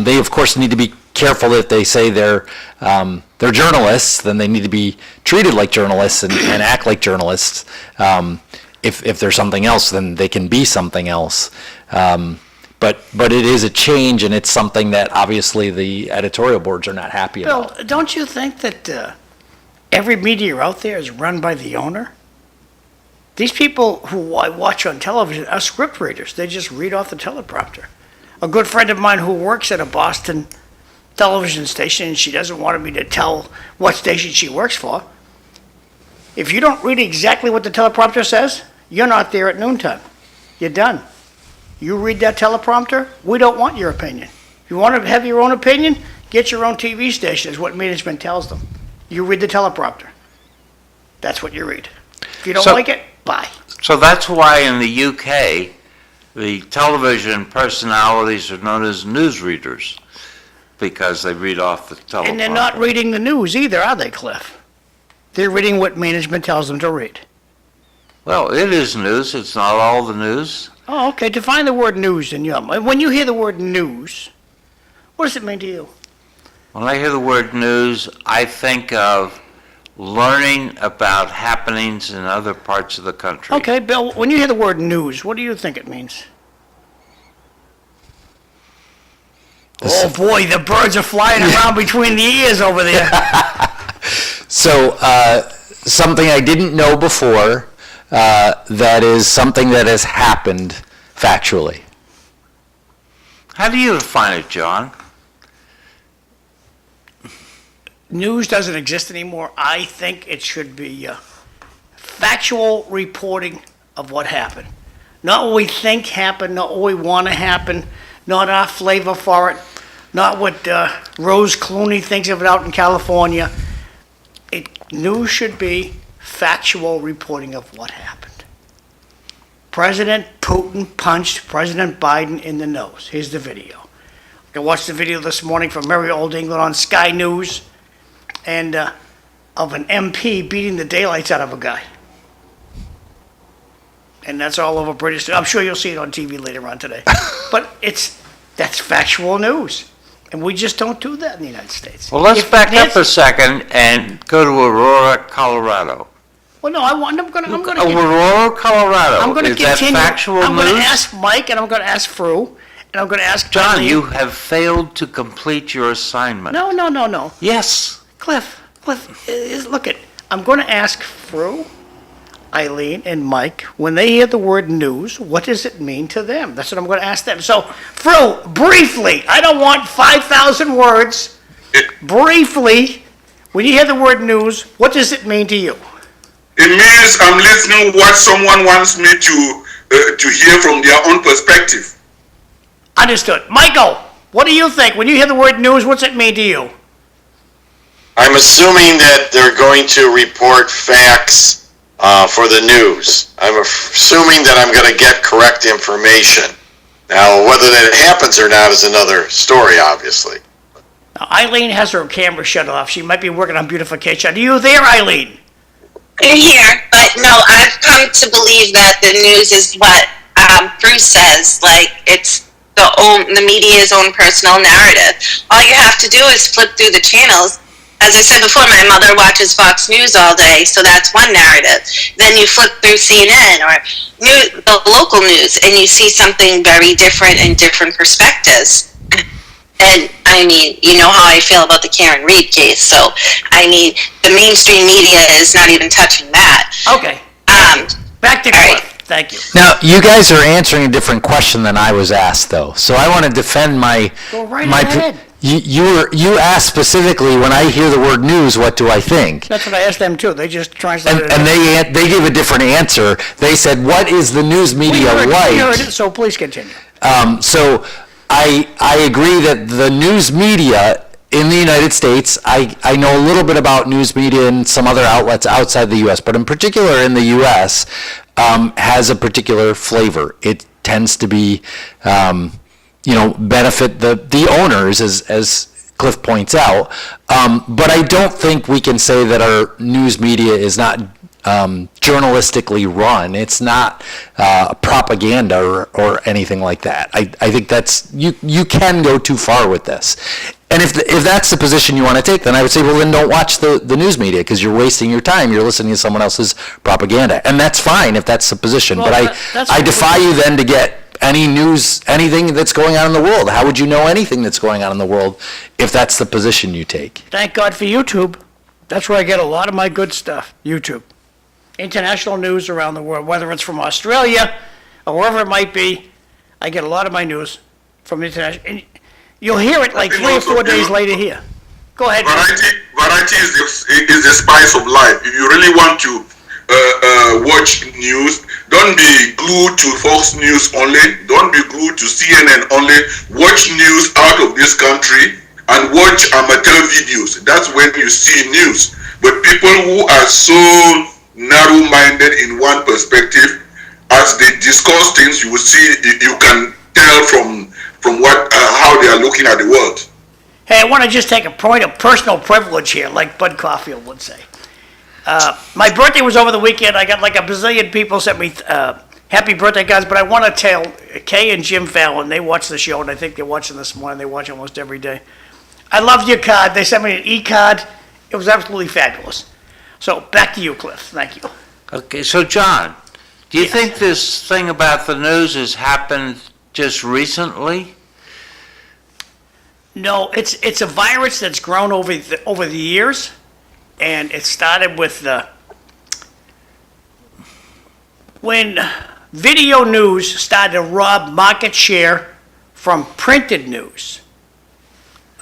They, of course, need to be careful that they say they're journalists, then they need to be treated like journalists and act like journalists. If there's something else, then they can be something else. But it is a change, and it's something that obviously the editorial boards are not happy about. Bill, don't you think that every media out there is run by the owner? These people who I watch on television are script readers. They just read off the teleprompter. A good friend of mine who works at a Boston television station, and she doesn't want me to tell what station she works for. If you don't read exactly what the teleprompter says, you're not there at noontime. You're done. You read that teleprompter, we don't want your opinion. If you want to have your own opinion, get your own TV station, is what management tells them. You read the teleprompter. That's what you read. If you don't like it, bye. So that's why in the UK, the television personalities are known as newsreaders, because they read off the teleprompter. And they're not reading the news either, are they, Cliff? They're reading what management tells them to read. Well, it is news. It's not all the news. Oh, okay. Define the word news in your mind. When you hear the word news, what does it mean to you? When I hear the word news, I think of learning about happenings in other parts of the country. Okay, Bill, when you hear the word news, what do you think it means? Oh boy, the birds are flying around between the ears over there. So, something I didn't know before, that is something that has happened factually. How do you define it, John? News doesn't exist anymore. I think it should be factual reporting of what happened. Not what we think happened, not what we want to happen, not our flavor for it, not what Rose Clooney thinks of it out in California. News should be factual reporting of what happened. President Putin punched President Biden in the nose. Here's the video. I watched the video this morning from Merry Old England on Sky News, and of an MP beating the daylights out of a guy. And that's all over British. I'm sure you'll see it on TV later on today. But that's factual news. And we just don't do that in the United States. Well, let's back up a second and go to Aurora, Colorado. Well, no, I'm going to Aurora, Colorado. I'm going to Is continue. that factual I'm news? going to ask Mike, and I'm going to ask Fru, and I'm going to ask John, Eileen. you have failed to complete your assignment. No. Yes. Cliff, look it. I'm going to ask Fru, Eileen, and Mike, when they hear the word news, what does it mean to them? That's what I'm going to ask them. So, Fru, briefly, I don't want 5,000 words. Briefly, when you hear the word news, what does it mean to you? It means I'm listening what someone wants me to hear from their own perspective. Understood. Michael, what do you think? When you hear the word news, what's it mean to you? I'm assuming that they're going to report facts for the news. I'm assuming that I'm going to get correct information. Now, whether that happens or not is another story, obviously. Now, Eileen has her camera shut off. She might be working on beautification. Are you there, Eileen? I'm here, but no, I've come to believe that the news is what Bruce says. Like, it's the media's own personal narrative. All you have to do is flip through the channels. As I said before, my mother watches Fox News all day, so that's one narrative. Then you flip through CNN or the local news, and you see something very different and different perspectives. And I mean, you know how I feel about the Karen Reed case, so I mean, the mainstream media is not even touching that. Okay. Back to Cliff. Right. Thank you. Now, you guys are answering a different question than I was asked, though. So I want to defend my... Go right ahead. You asked specifically, when I hear the word news, what do I think? That's what I asked them, too. They just translated it. And they gave a different answer. They said, what is the news media like? We heard it, so please continue. So I agree that the news media in the United States, I know a little bit about news media and some other outlets outside the U.S., but in particular in the U.S., has a particular flavor. It tends to be, benefit the owners, as Cliff points out. But I don't think we can say that our news media is not journalistically run. It's not propaganda or anything like that. I think that's, you can go too far with this. And if that's the position you want to take, then I would say, well, then don't watch the news media, because you're wasting your time. You're listening to someone else's propaganda. And that's fine if that's the position. Well, but I defy you then to get any news, anything that's going on in the world. How would you know anything that's going on in the world if that's the position you take? Thank God for YouTube. That's where I get a lot of my good stuff, YouTube. International news around the world, whether it's from Australia or wherever it might be, I get a lot of my news from international. And you'll hear it like 3 or 4 days later here. Go ahead. Variety is the spice of life. If you really want to watch news, don't be glued to Fox News only. Don't be glued to CNN only. Watch news out of this country and watch amateur videos. That's when you see news. But people who are so narrow-minded in one perspective, as they discuss things, you will see, you can tell from what how they are looking at the world. Hey, I want to just take a point of personal privilege here, like Bud Caulfield would say. My birthday was over the weekend. I got like a bazillion people sent me happy birthday cards, but I want to tell Kay and Jim Fallon, they watch the show, and I think they're watching this morning. They watch almost every day. I loved your card. They sent me an e-card. It was absolutely fabulous. So back to you, Cliff. Thank you. Okay, so John, do you think this thing about the news has happened just recently? No, it's a virus that's grown over the years, and it started with when video news started to rob market share from printed news.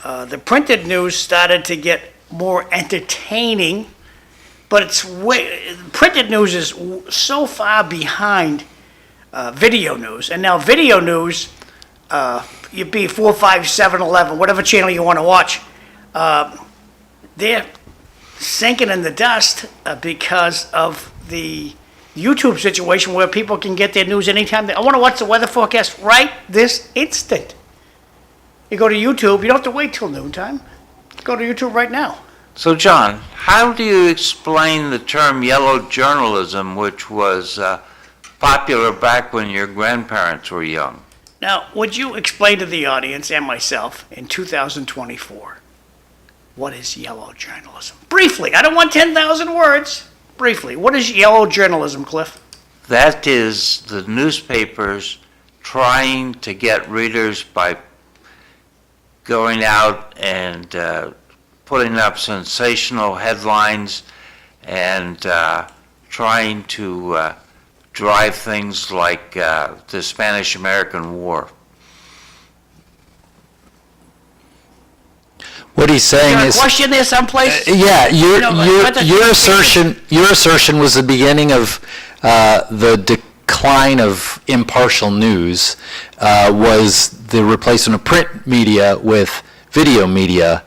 The printed news started to get more entertaining, but printed news is so far behind video news, and now video news, you'd be 4, 5, 7, 11, whatever channel you want to watch, they're sinking in the dust because of the YouTube situation where people can get their news anytime. I want to watch the weather forecast right this instant. You go to YouTube, you don't have to wait till noontime. Go to YouTube right now. So John, how do you explain the term yellow journalism, which was popular back when your grandparents were young? Now, would you explain to the audience and myself in 2024, what is yellow journalism? Briefly, I don't want 10,000 words. Briefly, what is yellow journalism, Cliff? That is the newspapers trying to get readers by going out and putting up sensational headlines and trying to drive things like the Spanish-American War. What he's saying Got a is, question there someplace? yeah, your your assertion was the beginning of the decline of impartial news was the replacement of print media with video media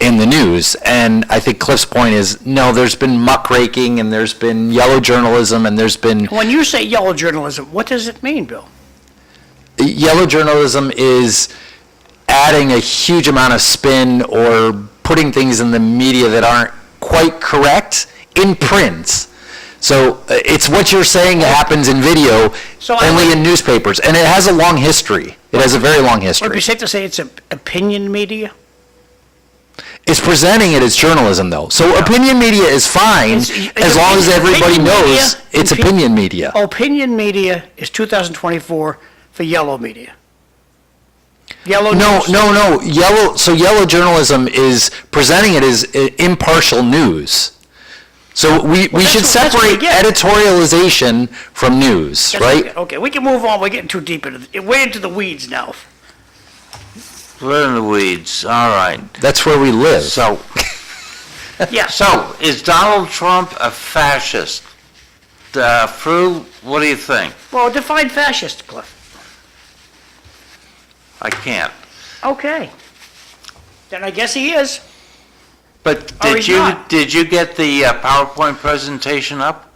in the news. And I think Cliff's point is, no, there's been muckraking and there's been yellow journalism and there's been... When you say yellow journalism, what does it mean, Bill? Yellow journalism is adding a huge amount of spin or putting things in the media that aren't quite correct in print. So it's what you're saying happens in video, So only in newspapers. And it has a long history. It has a very long history. Would it be safe to say it's opinion media? It's presenting it as journalism, though. So opinion media is fine as long as everybody knows it's opinion media. Opinion media is 2024 for yellow media. Yellow No, news. no. Yellow journalism is presenting it as impartial news. So we should that's what we separate get. editorialization from news, That's right? Okay, we can move on. We're getting too deep we're into the weeds now. We're in the weeds, all right. That's where we live. So, Yeah. so is Donald Trump a fascist? Fru, what do you think? Well, define fascist, Cliff. I can't. Okay. Then I guess he is. But Or he's not. did you get the PowerPoint presentation up?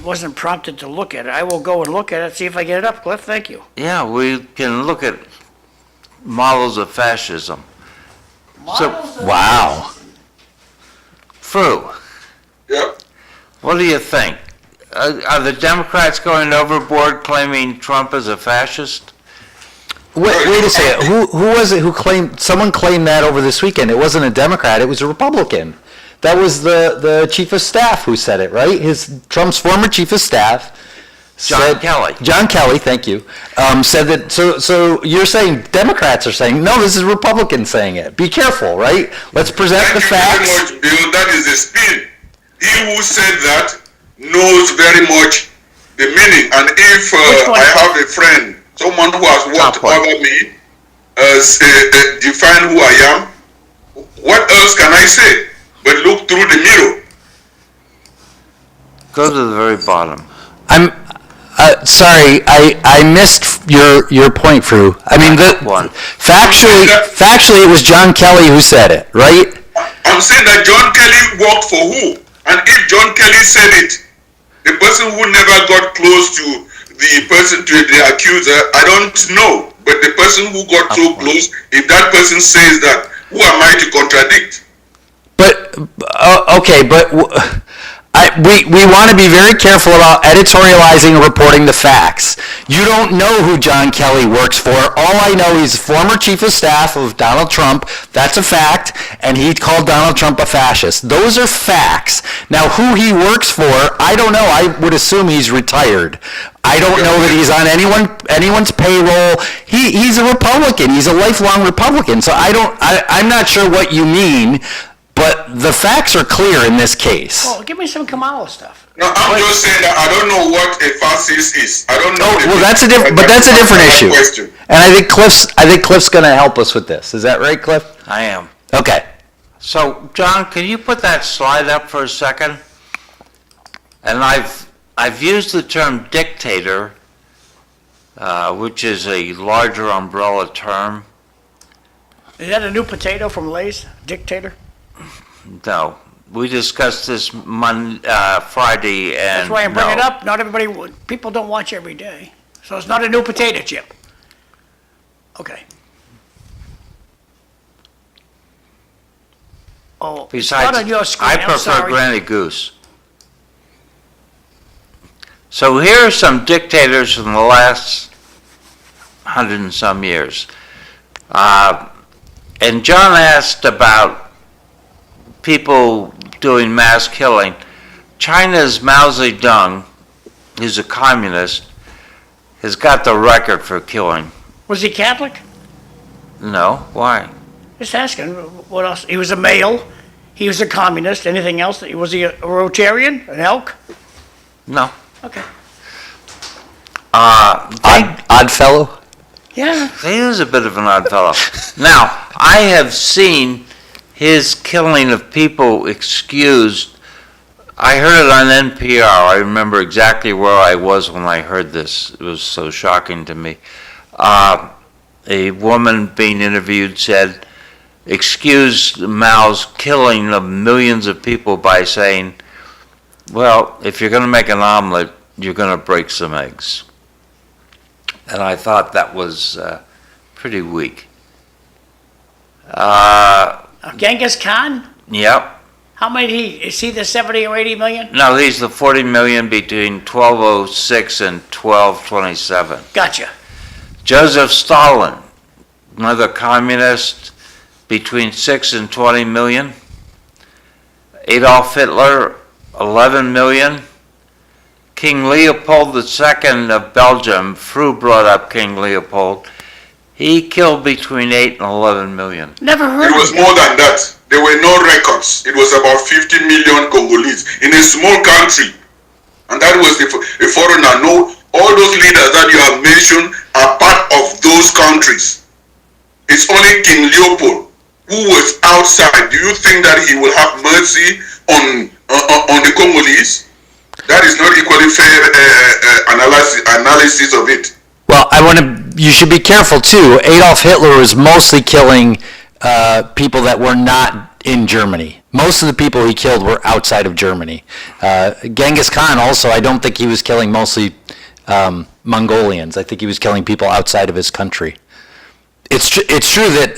Wasn't prompted to look at it. I will go and look at it, see if I get it up, Cliff. Thank you. Yeah, we can look at models of fascism. Wow. Fru, Yep. what do you think? Are the Democrats going overboard claiming Trump is a fascist? Wait a second. Who was it who claimed, someone claimed that over this weekend? It wasn't a Democrat, it was a Republican. That was the chief of staff who said it, right? Trump's former chief of staff. John Kelly. John Kelly, thank you. Said that, so you're saying Democrats are saying, no, this is Republicans saying it. Be careful, right? Let's present the Thank you very facts. much, Bill. That is a spin. He who said that knows very much the meaning. And if I have a friend, someone who has worked over me, define who I am, what else can I say but look through the mirror? Go to the very bottom. I'm sorry, I missed your point, Fru. I mean, factually, it was John Kelly who said it, right? I'm saying that John Kelly worked for who? And if John Kelly said it, the person who never got close to the person, to the accuser, I don't know. But the person who got so close, if that person says that, who am I to contradict? But, okay, but we want to be very careful about editorializing and reporting the facts. You don't know who John Kelly works for. All I know, he's former chief of staff of Donald Trump. That's a fact. And he called Donald Trump a fascist. Those are facts. Now, who he works for, I don't know. I would assume he's retired. I don't know that he's on anyone's payroll. He's a Republican. He's a lifelong Republican. So I'm not sure what you mean. But the facts are clear in this case. Well, give me some Kamala stuff. No, I'm just saying that I don't know what a fascist is. I don't know. Well, that's a different issue. Question. And I think Cliff's going to help us with this. Is that right, Cliff? I am. Okay. So, John, can you put that slide up for a second? And I've used the term dictator, which is a larger umbrella term. Is that a new potato from Lay's? Dictator? No, we discussed this Friday, and That's why I'm bringing it up. Not everybody, people don't watch every day. So it's not a new potato chip. Okay. Oh, it's not on your Besides, screen. I I'm prefer sorry. Granny Goose. So here are some dictators from the last 100 and some years. And John asked about people doing mass killing. China's Mao Zedong, who's a communist, has got the record for killing. Was he Catholic? No, why? Just asking. What else? He was a male. He was a communist. Anything else? Was he a Rotarian? An elk? No. Okay. Odd fellow? Yeah. He is a bit of an odd fellow. Now, I have seen his killing of people excused. I heard it on NPR. I remember exactly where I was when I heard this. It was so shocking to me. A woman being interviewed said, excused Mao's killing of millions of people by saying, well, if you're going to make an omelet, you're going to break some eggs. And I thought that was pretty weak. Genghis Khan? Yep. How many is he the 70 or 80 million? No, he's the 40 million between 1206 and 1227. Gotcha. Joseph Stalin, another communist, between 6 and 20 million. Adolf Hitler, 11 million. King Leopold II of Belgium, Fru brought up King Leopold. He killed between 8 and 11 million. Never heard It of was it. more than that. There were no records. It was about 50 million Congolese in a small country. And that was a foreigner. No, all those leaders that you have mentioned are part of those countries. It's only King Leopold who was outside. Do you think that he will have mercy on the Congolese? That is not equally fair analysis of it. Well, you should be careful too. Adolf Hitler was mostly killing people that were not in Germany. Most of the people he killed were outside of Germany. Genghis Khan also, I don't think he was killing mostly Mongolians. I think he was killing people outside of his country. It's true that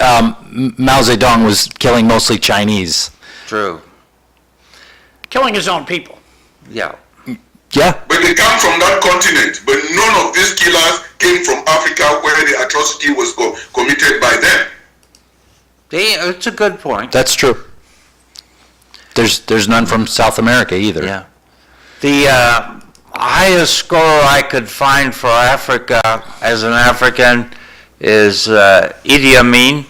Mao Zedong was killing mostly Chinese. True. Killing his own people. Yeah. Yeah. But they come from that continent. But none of these killers came from Africa where the atrocity was committed by them. It's a good point. That's true. There's none from South America either. Yeah. The highest score I could find for Africa as an African is Idi Amin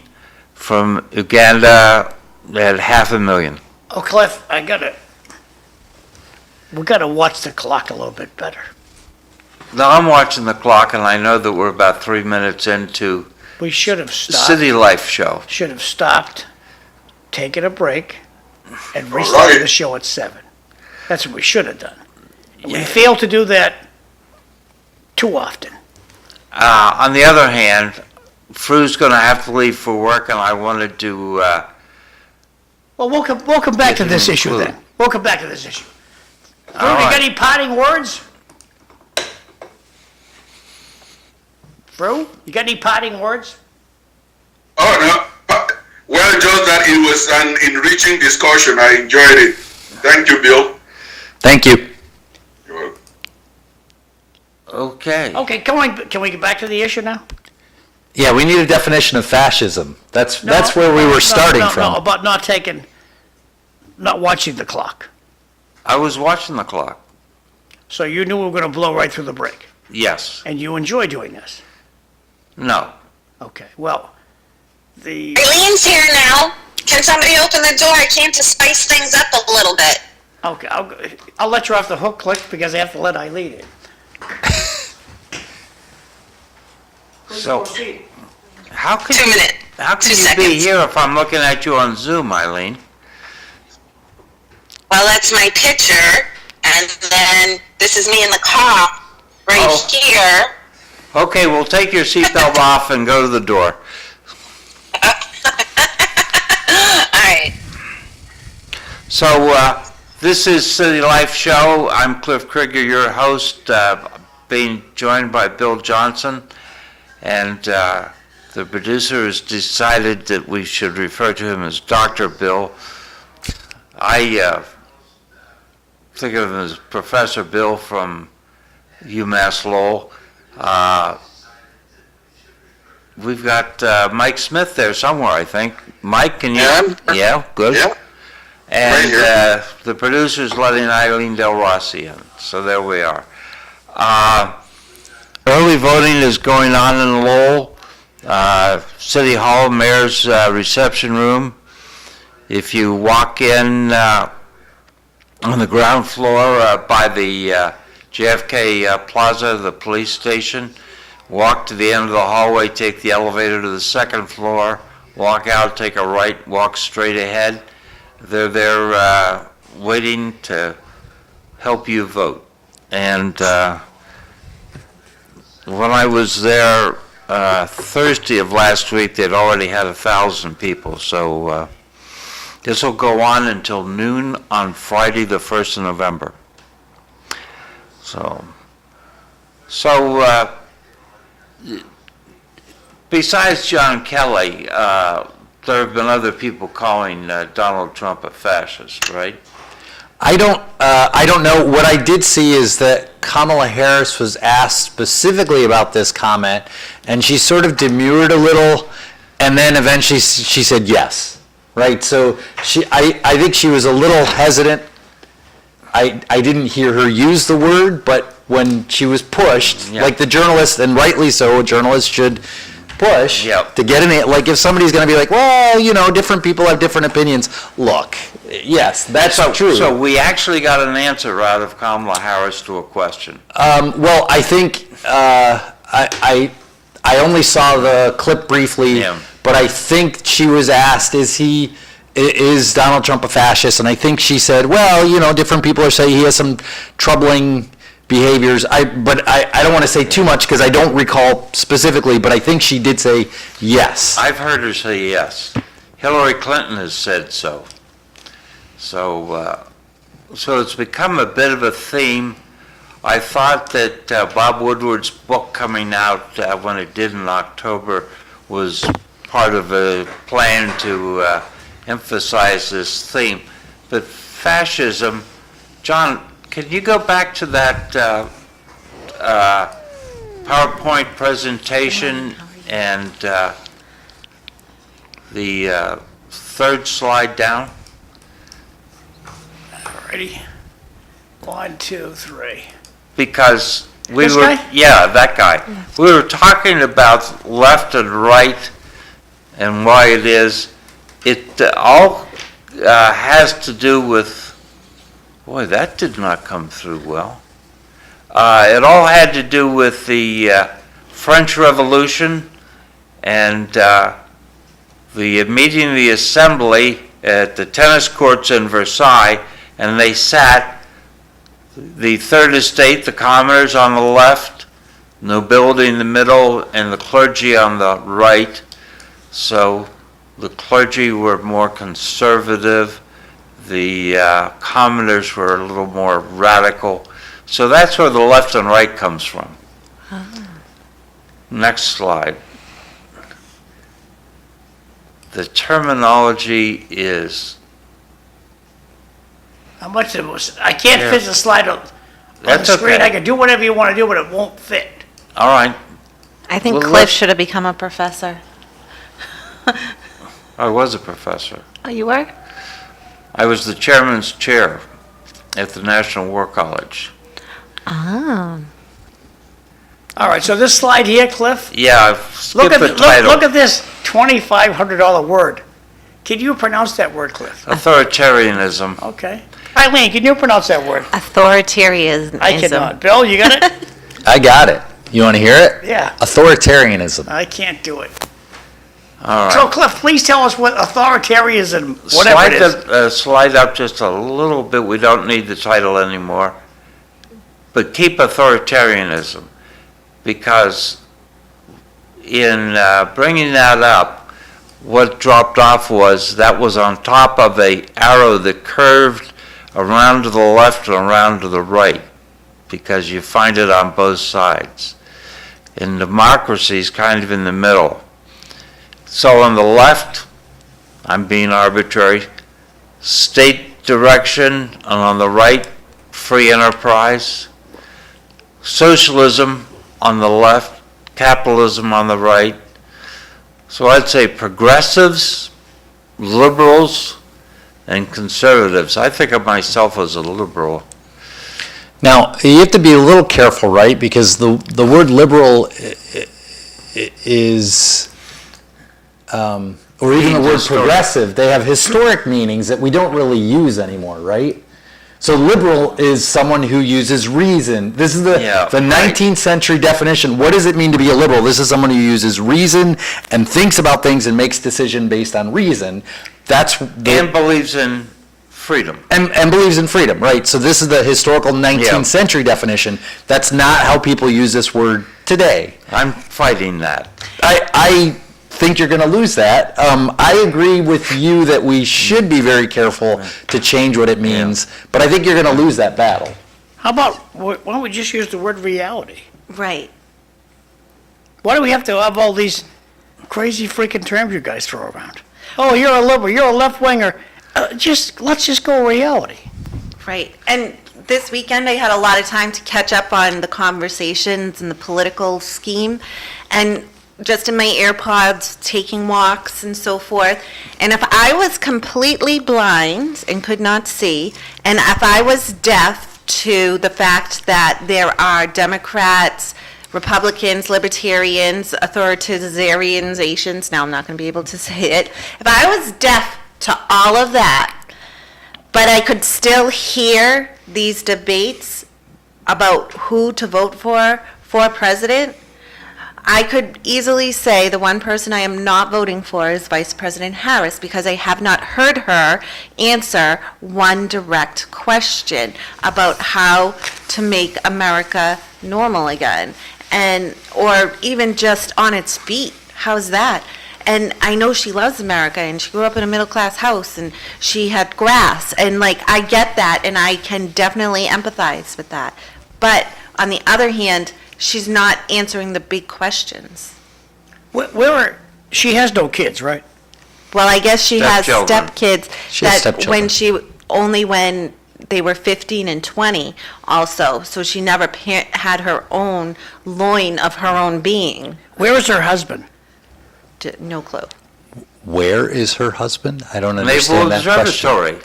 from Uganda at 500,000. Oh, Cliff, we gotta watch the clock a little bit better. Now I'm watching the clock and I know that we're about 3 minutes into We should have the stopped. City Life show. Should have stopped, taken a break, and restarted the show at 7. That's what we should have done. We fail to do that too often. On the other hand, Fru's going to have to leave for work, and I wanted to. Well, we'll come back to this issue Include. then. We'll come back to this issue. Fru, All you right. got any parting words? Fru, you got any parting words? Oh, no. Well, just that it was an enriching discussion. I enjoyed it. Thank you, Bill. Thank you. You're welcome. Okay. Okay, can we get back to the issue now? Yeah, we need a definition of fascism. That's where we were starting from. No, about not watching the clock. I was watching the clock. So you knew we were going to blow right through the break, Yes. and you enjoy doing this. No. Okay, well, the Eileen's here now. Can somebody open the door? I came to spice things up a little bit. okay, I'll let you off the hook, Click, because I have to let Eileen in. So, how could 2 you, minutes. how could 2 you be seconds. here if I'm looking at you on Zoom, Eileen? Well, that's my picture, and then this is me in the car right Oh. here. Okay, well, take your seatbelt off and go to the door. All right. So, this is City Life Show. I'm Cliff Krieger, your host, being joined by Bill Johnson. And the producer has decided that we should refer to him as Dr. Bill. I think of him as Professor Bill from UMass Lowell. We've got Mike Smith there somewhere, I think. Mike, can you? Yeah. Yeah, good. Yeah. And Right here. the producer's letting Eileen Delrossi in, so there we are. Early voting is going on in Lowell. City Hall, Mayor's reception room. If you walk in on the ground floor by the JFK Plaza, the police station, walk to the end of the hallway, take the elevator to the second floor, walk out, take a right, walk straight ahead. They're there waiting to help you vote. And when I was there Thursday of last week, they'd already had 1,000 people. So this will go on until noon on Friday, the 1st of November. So besides John Kelly, there have been other people calling Donald Trump a fascist, right? I don't know. What I did see is that Kamala Harris was asked specifically about this comment, and she sort of demurred a little, and then eventually she said yes, right? So I think she was a little hesitant. I didn't hear her use the word, but when she was pushed, like the journalist, and rightly so, a journalist should push to get in it. Like if somebody's going to be like, well, you know, different people have different opinions. Look, yes, that's true. So we actually got an answer out of Kamala Harris to a question. Well, I think I only saw the clip briefly, but I think she was asked, is Donald Trump a fascist? And I think she said, well, you know, different people are saying he has some troubling behaviors. But I don't want to say too much because I don't recall specifically, but I think she did say yes. I've heard her say yes. Hillary Clinton has said so. So it's become a bit of a theme. I thought that Bob Woodward's book coming out when it did in October was part of a plan to emphasize this theme. But fascism, John, can you go back to that PowerPoint presentation and the third slide down? Alrighty. 1, 2, 3. Because we This were, guy? yeah, that guy. We were talking about left and right and why it is. It all has to do with, boy, that did not come through well. It all had to do with the French Revolution and the meeting of the Assembly at the tennis courts in Versailles, and they sat, the third estate, the commoners on the left, nobility in the middle, and the clergy on the right. So the clergy were more conservative, the commoners were a little more radical. So that's where the left and right comes from. Next slide. The terminology is... How much it was? I can't fit the slide on the That's screen. okay. I can do whatever you want to do, but it won't fit. All right. I think Well, Cliff let's- should have become a professor. I was a professor. Oh, you were? I was the chairman's chair at the National War College. Oh. All right, so this slide here, Cliff, Yeah, I've look skipped at, the title. look at this $2,500 word. Can you pronounce that word, Cliff? Authoritarianism. Okay. Eileen, can you pronounce that word? Authoritarianism. I cannot. Bill, you got it? I got it. You want to hear it? Yeah. Authoritarianism. I can't do it. All right. So, Cliff, please tell us what authoritarianism, whatever it is. Slide up just a little bit. We don't need the title anymore. But keep authoritarianism, because in bringing that up, what dropped off was that was on top of a arrow that curved around to the left and around to the right, because you find it on both sides. And democracy is kind of in the middle. So on the left, I'm being arbitrary, state direction, and on the right, free enterprise. Socialism on the left, capitalism on the right. So I'd say progressives, liberals, and conservatives. I think of myself as a liberal. Now, you have to be a little careful, right? Because the word liberal is, or even the word progressive, they have historic meanings that we don't really use anymore, right? So liberal is someone who uses reason. This is the 19th century definition. What does it mean to be a liberal? This is someone who uses reason and thinks about things and makes decision based on reason. And believes in freedom. And believes in freedom, right? So this is the historical 19th century definition. That's not how people use this word today. I'm fighting that. I think you're going to lose that. I agree with you that we should be very careful to change what it means, but I think you're going to lose that battle. How about, why don't we just use the word reality? Right. Why do we have to have all these crazy freaking terms you guys throw around? Oh, you're a liberal, you're a left-winger. Let's just go reality. Right. And this weekend, I had a lot of time to catch up on the conversations and the political scheme, and just in my AirPods, taking walks and so forth. And if I was completely blind and could not see, and if I was deaf to the fact that there are Democrats, Republicans, Libertarians, authoritarians, now I'm not going to be able to say it. If I was deaf to all of that, but I could still hear these debates about who to vote for president, I could easily say the one person I am not voting for is Vice President Harris, because I have not heard her answer one direct question about how to make America normal again, or even just on its feet. How's that? And I know she loves America, and she grew up in a middle-class house, and she had grass, and I get that, and I can definitely empathize with that. But on the other hand, she's not answering the big questions. She has no kids, right? Well, I guess she has Stepchildren. stepkids She has stepchildren. when they were 15 and 20 also. So she never had her own loin of her own being. Where is her husband? No clue. Where is her husband? I don't Naval understand that question. Observatory.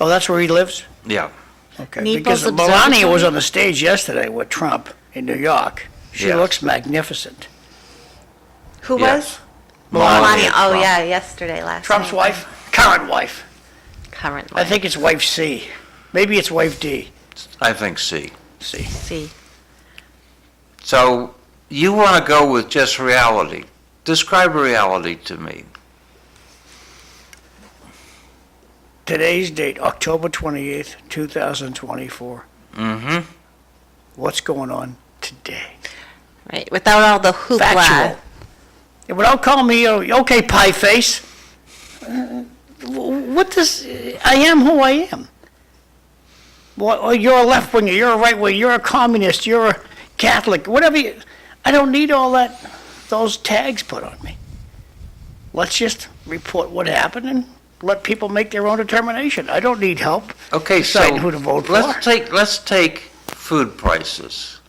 Oh, that's where he lives? Yeah. Okay, Naples because Melania Observatory? was on the stage yesterday with Trump in New York. She Yes. looks magnificent. Who Yes. was? Melania Oh, Trump. yeah, yesterday, last Trump's night. wife? Current wife. Current I wife. think it's wife C. Maybe it's wife D. I think C. C. See. So you want to go with just reality. Describe reality to me. Today's date, October 28th, 2024. Mm-hmm. What's going on today? Right, without all the hoopla. Factual. Yeah, without calling me, okay, pie face. What does, I am who I am. Well, you're a left winger, you're a right winger, you're a communist, you're a Catholic, whatever you, I don't need all that, those tags put on me. Let's just report what happened and let people make their own determination. I don't need help Okay, so deciding who to vote for. let's take food prices.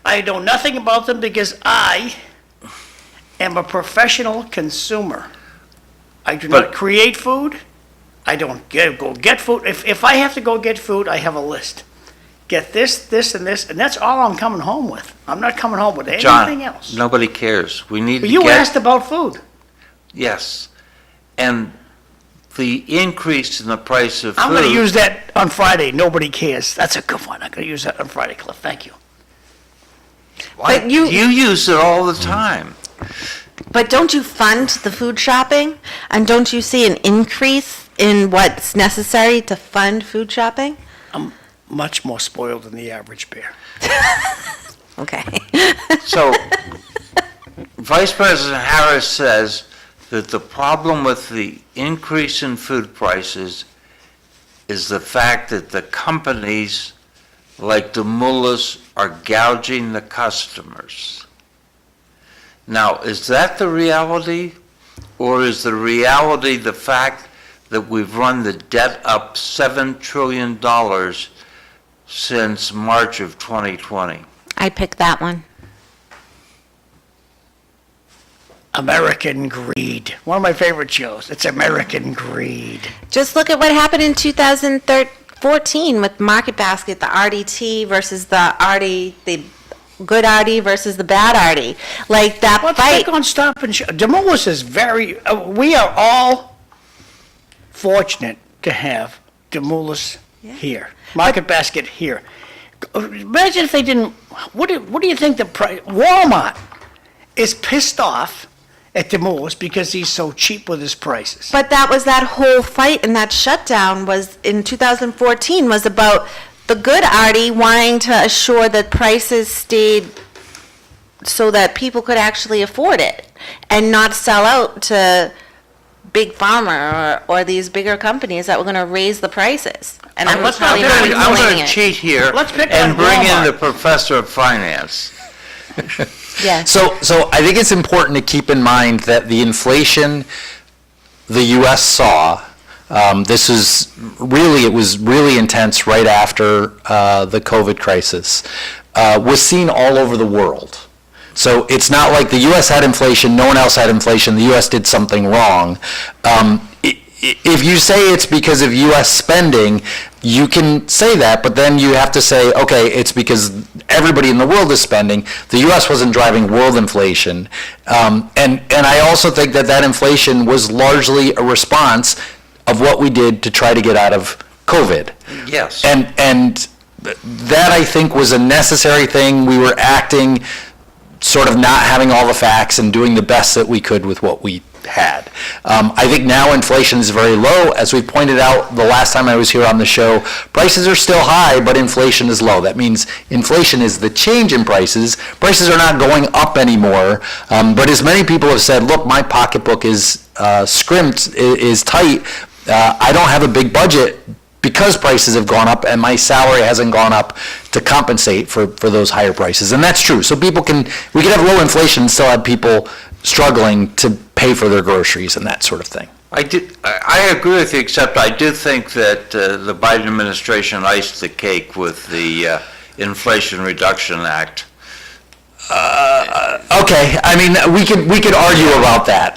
I know nothing about them because I am a professional consumer. I do not But- create food. I don't go get food. If I have to go get food, I have a list. Get this, this, and this, and that's all I'm coming home with. I'm not coming home with anything John, else. nobody cares. We need But to you get... asked about food. Yes. And the increase in the price of food... I'm going to use that on Friday. Nobody cares. That's a good one. I'm going to use that on Friday, Cliff. Thank you. But you use it all the time. But don't you fund the food shopping? And don't you see an increase in what's necessary to fund food shopping? I'm much more spoiled than the average bear. Okay. So, Vice President Harris says that the problem with the increase in food prices is the fact that the companies like the mullahs are gouging the customers. Now, is that the reality? Or is the reality the fact that we've run the debt up $7 trillion since March of 2020? I picked that one. American Greed. One of my favorite shows. It's American Greed. Just look at what happened in 2014 with Market Basket, the RDT versus the good RD versus the bad RD. Like that Let's fight. pick on Stop and Shop. Demoulas is very, we are all fortunate to have Demoulas here. Market basket here. Imagine if they didn't, what do you think the price, Walmart is pissed off at Demoulas because he's so cheap with his prices. But that was that whole fight, and that shutdown was in 2014 was about the good Artie wanting to assure that prices stayed so that people could actually afford it and not sell out to Big Pharma or these bigger companies that were going to raise the prices. And I'm let's probably not not pick on- I'm explaining going to it. cheat here Let's pick and on bring in Walmart. the professor of finance. Yes. So I think it's important to keep in mind that the inflation the U.S. saw, it was really intense right after the COVID crisis, was seen all over the world. So it's not like the U.S. had inflation, no one else had inflation, the U.S. did something wrong. If you say it's because of U.S. spending, you can say that, but then you have to say, okay, it's because everybody in the world is spending. The U.S. wasn't driving world inflation. And I also think that inflation was largely a response of what we did to try to get out of COVID. Yes. And that, I think, was a necessary thing. We were acting sort of not having all the facts and doing the best that we could with what we had. I think now inflation is very low. As we pointed out the last time I was here on the show, prices are still high, but inflation is low. That means inflation is the change in prices. Prices are not going up anymore. But as many people have said, look, my pocketbook is scrimped, is tight. I don't have a big budget because prices have gone up and my salary hasn't gone up to compensate for those higher prices. And that's true. So we can have low inflation and still have people struggling to pay for their groceries and that sort of thing. I agree with you, except I do think that the Biden administration iced the cake with the Inflation Reduction Act. Okay, I mean, we could argue about that.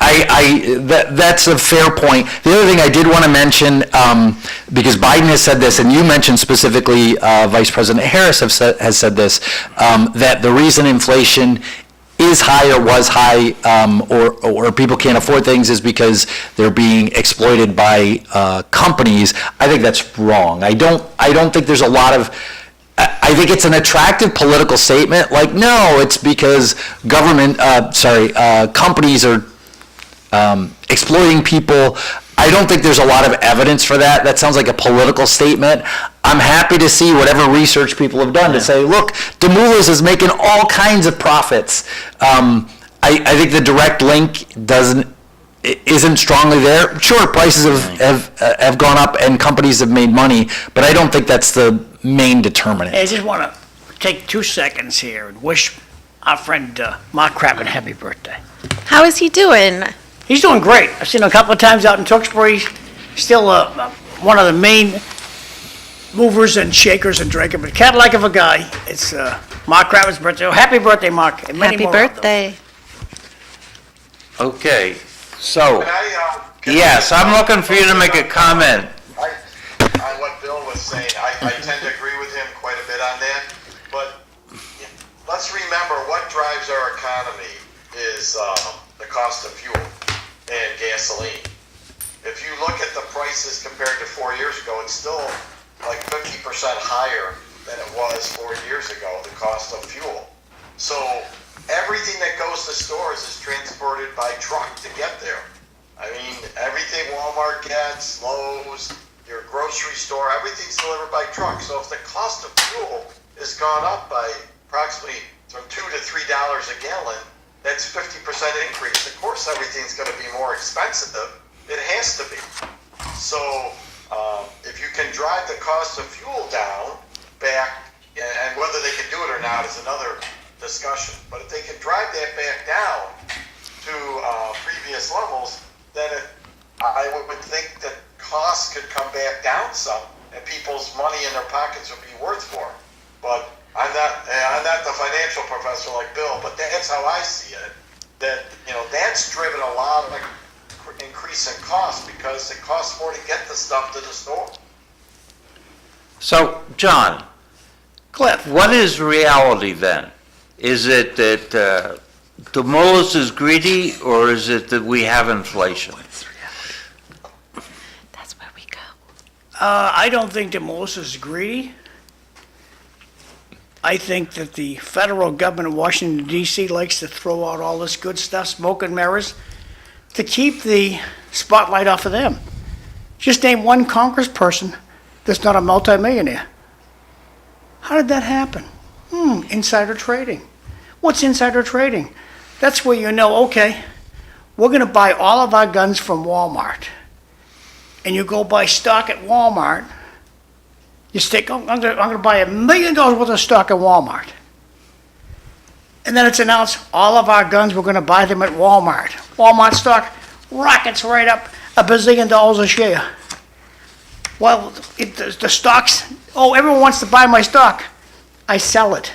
That's a fair point. The other thing I did want to mention, because Biden has said this, and you mentioned specifically, Vice President Harris has said this, that the reason inflation is high or was high, or people can't afford things is because they're being exploited by companies. I think that's wrong. I don't think there's a lot of. I think it's an attractive political statement. Like, no, it's because companies are exploiting people. I don't think there's a lot of evidence for that. That sounds like a political statement. I'm happy to see whatever research people have done to say, look, Demoulas is making all kinds of profits. I think the direct link isn't strongly there. Sure, prices have gone up and companies have made money, but I don't think that's the main determinant. Hey, I just want to take 2 seconds here and wish our friend Mark Craven happy birthday. How is he doing? He's doing great. I've seen him a couple of times out in Tewksbury. Still one of the main movers and shakers and drinker, but Cadillac of a guy. It's Mark Craven's birthday. Oh, happy birthday, Mark. And many Happy more of them. birthday. Okay, so, Can yes, I'm looking for you to make a comment. On what Bill was saying, I tend to agree with him quite a bit on that, but let's remember what drives our economy is the cost of fuel and gasoline. If you look at the prices compared to 4 years ago, it's still like 50% higher than it was 4 years ago, the cost of fuel. So everything that goes to stores is transported by truck to get there. I mean, everything Walmart gets, Lowe's, your grocery store, everything's delivered by truck. So if the cost of fuel has gone up by approximately from $2 to $3 a gallon, that's 50% increase. Of course, everything's going to be more expensive. It has to be. So if you can drive the cost of fuel down back, and whether they can do it or not is another discussion. But if they can drive that back down to previous levels, then I would think that costs could come back down some, and people's money in their pockets would be worth more. But I'm not the financial professor like Bill, but that's how I see it. That that's driven a lot of increase in cost because it costs more to get the stuff to the store. So, John, Cliff. what is reality then? Is it that Demoulas is greedy, or is it that we have inflation? That's where we go. I don't think that Melissa's greedy. I think that the federal government of Washington DC likes to throw out all this good stuff, smoke and mirrors, to keep the spotlight off of them. Just name one congressperson that's not a multimillionaire. How did that happen? Insider trading. What's insider trading? That's where you know, okay, we're going to buy all of our guns from Walmart. And you go buy stock at Walmart. You stick, I'm going to buy $1 million worth of stock at Walmart. And then it's announced all of our guns, we're going to buy them at Walmart. Walmart stock rockets right up $1 bazillion a share. Well, the stocks, everyone wants to buy my stock. I sell it.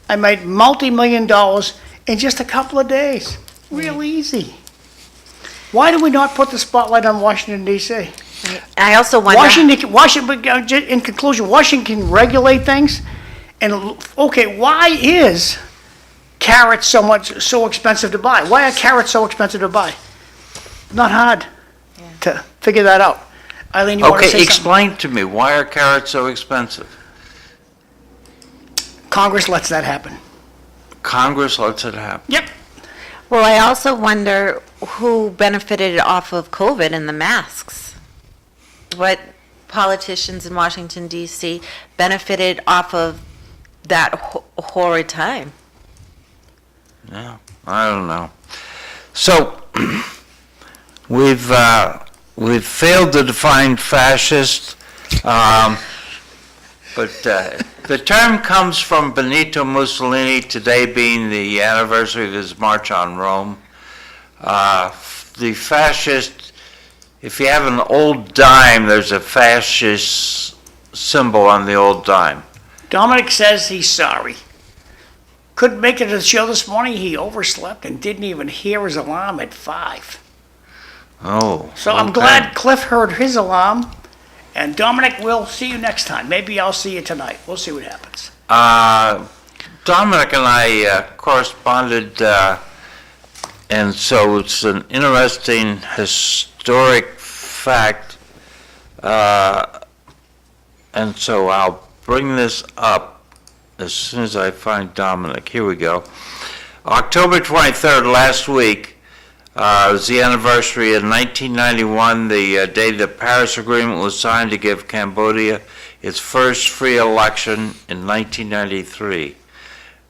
I made multi-million dollars in just a couple of days. Real easy. Why do we not put the spotlight on Washington, D.C.? I also wonder. Washington, in conclusion, Washington can regulate things. And, okay, why is carrots so expensive to buy? Why are carrots so expensive to buy? Not hard to figure that out. Eileen, you want to say Okay, something? explain to me, why are carrots so expensive? Congress lets that happen. Congress lets it happen. Yep. Well, I also wonder who benefited off of COVID and the masks. What politicians in Washington, D.C. benefited off of that horrid time? Yeah, I don't know. So, we've failed to define fascist, but the term comes from Benito Mussolini, today being the anniversary of his march on Rome. The fascist, if you have an old dime, there's a fascist symbol on the old dime. Dominik says he's sorry. Couldn't make it to the show this morning. He overslept and didn't even hear his alarm at 5. Oh. So I'm glad Cliff heard his alarm. And Dominik, we'll see you next time. Maybe I'll see you tonight. We'll see what happens. Dominik and I corresponded, and so it's an interesting historic fact. And so I'll bring this up as soon as I find Dominik. Here we go. October 23rd, last week, was the anniversary of 1991, the day the Paris Agreement was signed to give Cambodia its first free election in 1993.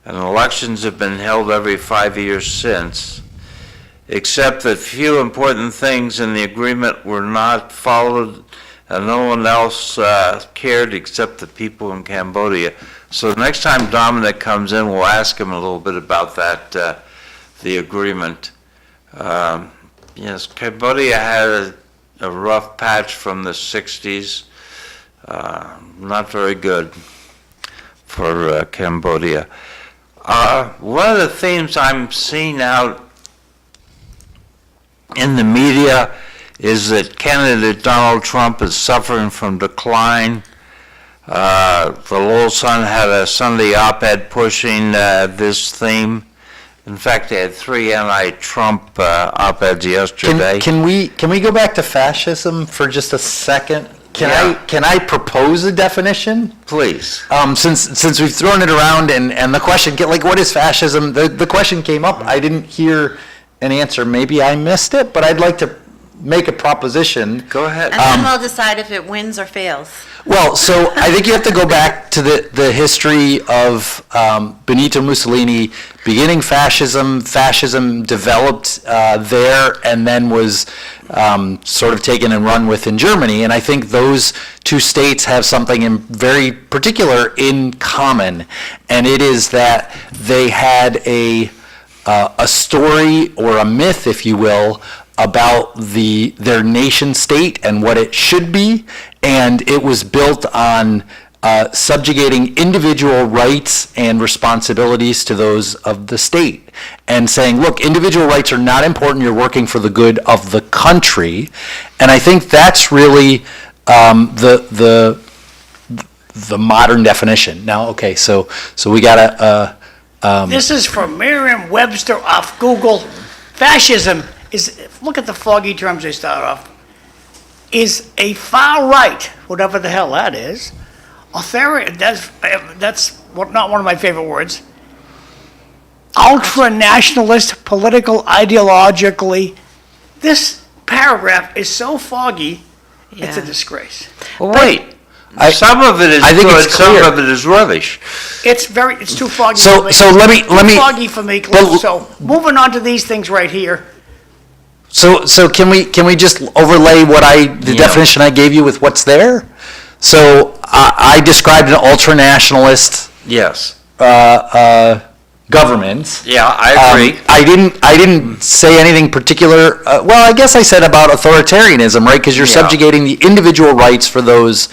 And elections have been held every 5 years since, except that few important things in the agreement were not followed, and no one else cared except the people in Cambodia. So next time Dominik comes in, we'll ask him a little bit about that, the agreement. Yes, Cambodia had a rough patch from the 60s. Not very good for Cambodia. One of the themes I'm seeing out in the media is that candidate Donald Trump is suffering from decline. The Lowell Sun had a Sunday op-ed pushing this theme. In fact, they had 3 anti-Trump op-eds yesterday. Can we go back to fascism for just a second? Yeah. Can I propose a definition? Please. Since we've thrown it around and the question, like, what is fascism? The question came up. I didn't hear an answer. Maybe I missed it, but I'd like to make a proposition. Go ahead. And then we'll decide if it wins or fails. Well, so I think you have to go back to the history of Benito Mussolini beginning fascism. Fascism developed there and then was sort of taken and run with in Germany. And I think those two states have something very particular in common. And it is that they had a story or a myth, if you will, about their nation state and what it should be, and it was built on subjugating individual rights and responsibilities to those of the state, and saying, look, individual rights are not important, you're working for the good of the country. And I think that's really the modern definition. Now, okay, so we got a... This is from Merriam-Webster off Google. Fascism is, look at the foggy terms they start off. is a far right, whatever the hell that is, that's not one of my favorite words, ultra-nationalist, political, ideologically. This paragraph is so foggy, it's a Yeah. disgrace. Well, wait, some of it is I think good, it's some clear. of it is rubbish. It's too foggy So- for me. so let me- Too foggy for me, Cliff. Well- So moving on to these things right here. So can we just overlay the Yeah. definition I gave you with what's there? So I described an ultranationalist Yes. government. Yeah, I agree. I didn't say anything particular. Well, I guess I said about authoritarianism, right? Because you're Yeah. subjugating the individual rights for those